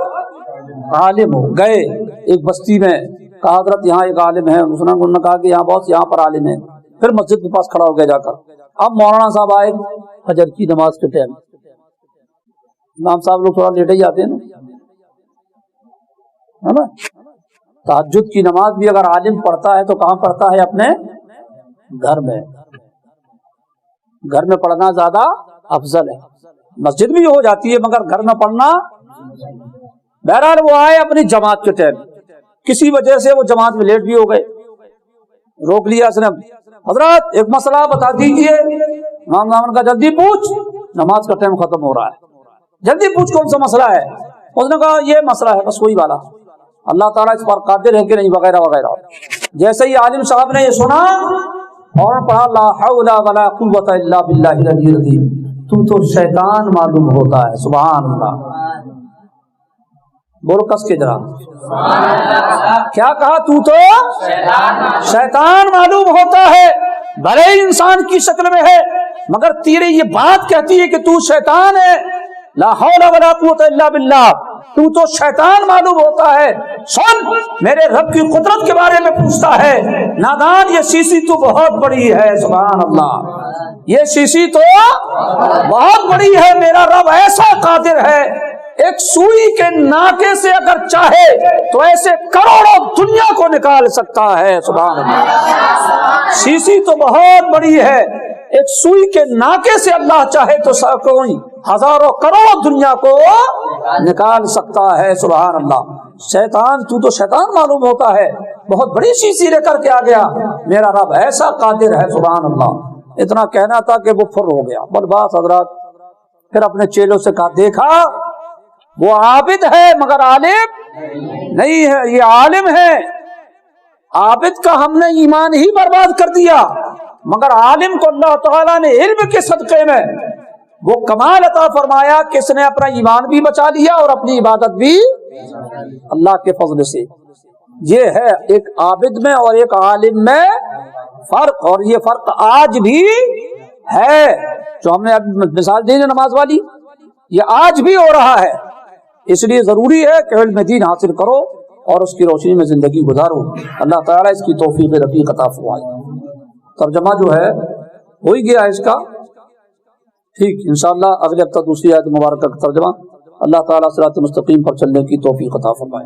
[SPEAKER 1] عالم ہو. گئے ایک بستی میں, کہا حضرت یہاں ایک عالم ہے. انہوں نے کہا کہ یہاں پر عالم ہے. پھر مسجد کے پاس کھڑا ہو گیا جا کر. اب مولانا صاحب آئے فجر کی نماز کے ٹائم. امام صاحب لوگ تھوڑا لیٹ ہی آتے ہیں نا, تہجد کی نماز بھی اگر عالم پڑھتا ہے تو کہاں پڑھتا ہے؟ اپنے گھر میں. گھر میں پڑھنا زیادہ افضل ہے. مسجد بھی ہو جاتی ہے مگر گھر میں پڑھنا. بہرحال وہ آئے اپنی جماعت کے ٹائم، کسی وجہ سے وہ جماعت میں لیٹ بھی ہو گئے، روک لیا اس نے، حضرات ایک مسئلہ بتا دیجئے. امام دامن کا جلدی پوچھ، نماز کا ٹائم ختم ہو رہا ہے، جلدی پوچھ کون سا مسئلہ ہے. اس نے کہا یہ مسئلہ ہے، بس وہی والا، اللہ تعالیٰ اس پر قادر ہے کہ نہیں، وغیرہ وغیرہ. جیسے ہی عالم صاحب نے یہ سنا اور پڑھا لا حول ولا قوت الا باللہ العلی العظیم، تو شیطان معلوم ہوتا ہے. سبحان اللہ، بولو کس کے ذرا کیا کہا؟ تو شیطان معلوم ہوتا ہے، بھلے ہی انسان کی شکل میں ہے مگر تیرے یہ بات کہتی ہے کہ تو شیطان ہے. لا حول ولا قوت الا باللہ، تو شیطان معلوم ہوتا ہے. سن، میرے رب کی قدرت کے بارے میں پوچھتا ہے. نادان، یہ شیشی تو بہت بڑی ہے. سبحان اللہ، یہ شیشی تو بہت بڑی ہے. میرا رب ایسا قادر ہے، ایک سوئی کے ناکے سے اگر چاہے تو ایسے کروڑوں دنیا کو نکال سکتا ہے. سبحان اللہ، شیشی تو بہت بڑی ہے، ایک سوئی کے ناکے سے اللہ چاہے تو کوئی ہزاروں کروڑوں دنیا کو نکال سکتا ہے. سبحان اللہ. شیطان، تو شیطان معلوم ہوتا ہے، بہت بڑی شیشی لے کر کے آ گیا. میرا رب ایسا قادر ہے. سبحان اللہ. اتنا کہنا تھا کہ وہ فر ہو گیا. بس حضرات پھر اپنے چیلوں سے کہا، دیکھا وہ عابد ہے مگر عالم نہیں ہے. یہ عالم ہے، عابد کا ہم نے ایمان ہی برباد کر دیا، مگر عالم کو اللہ تعالیٰ نے علم کے صدقے میں وہ کمال عطا فرمایا کہ اس نے اپنا ایمان بھی بچا لیا اور اپنی عبادت بھی اللہ کے فضل سے. یہ ہے ایک عابد میں اور ایک عالم میں فرق، اور یہ فرق آج بھی ہے. جو ہم نے اب مثال دی نماز والی، یہ آج بھی ہو رہا ہے. اس لیے ضروری ہے کہ علم دین حاصل کرو اور اس کی روشنی میں زندگی گزارو. اللہ تعالیٰ اس کی توفیق رفیق عطا فرمائے. ترجمہ جو ہے ہو ہی گیا ہے اس کا، ٹھیک. انشاءاللہ اگلے ہفتہ دوسری آیت مبارکہ کا ترجمہ. اللہ تعالیٰ صراط مستقیم پر چلنے کی توفیق عطا فرمائے.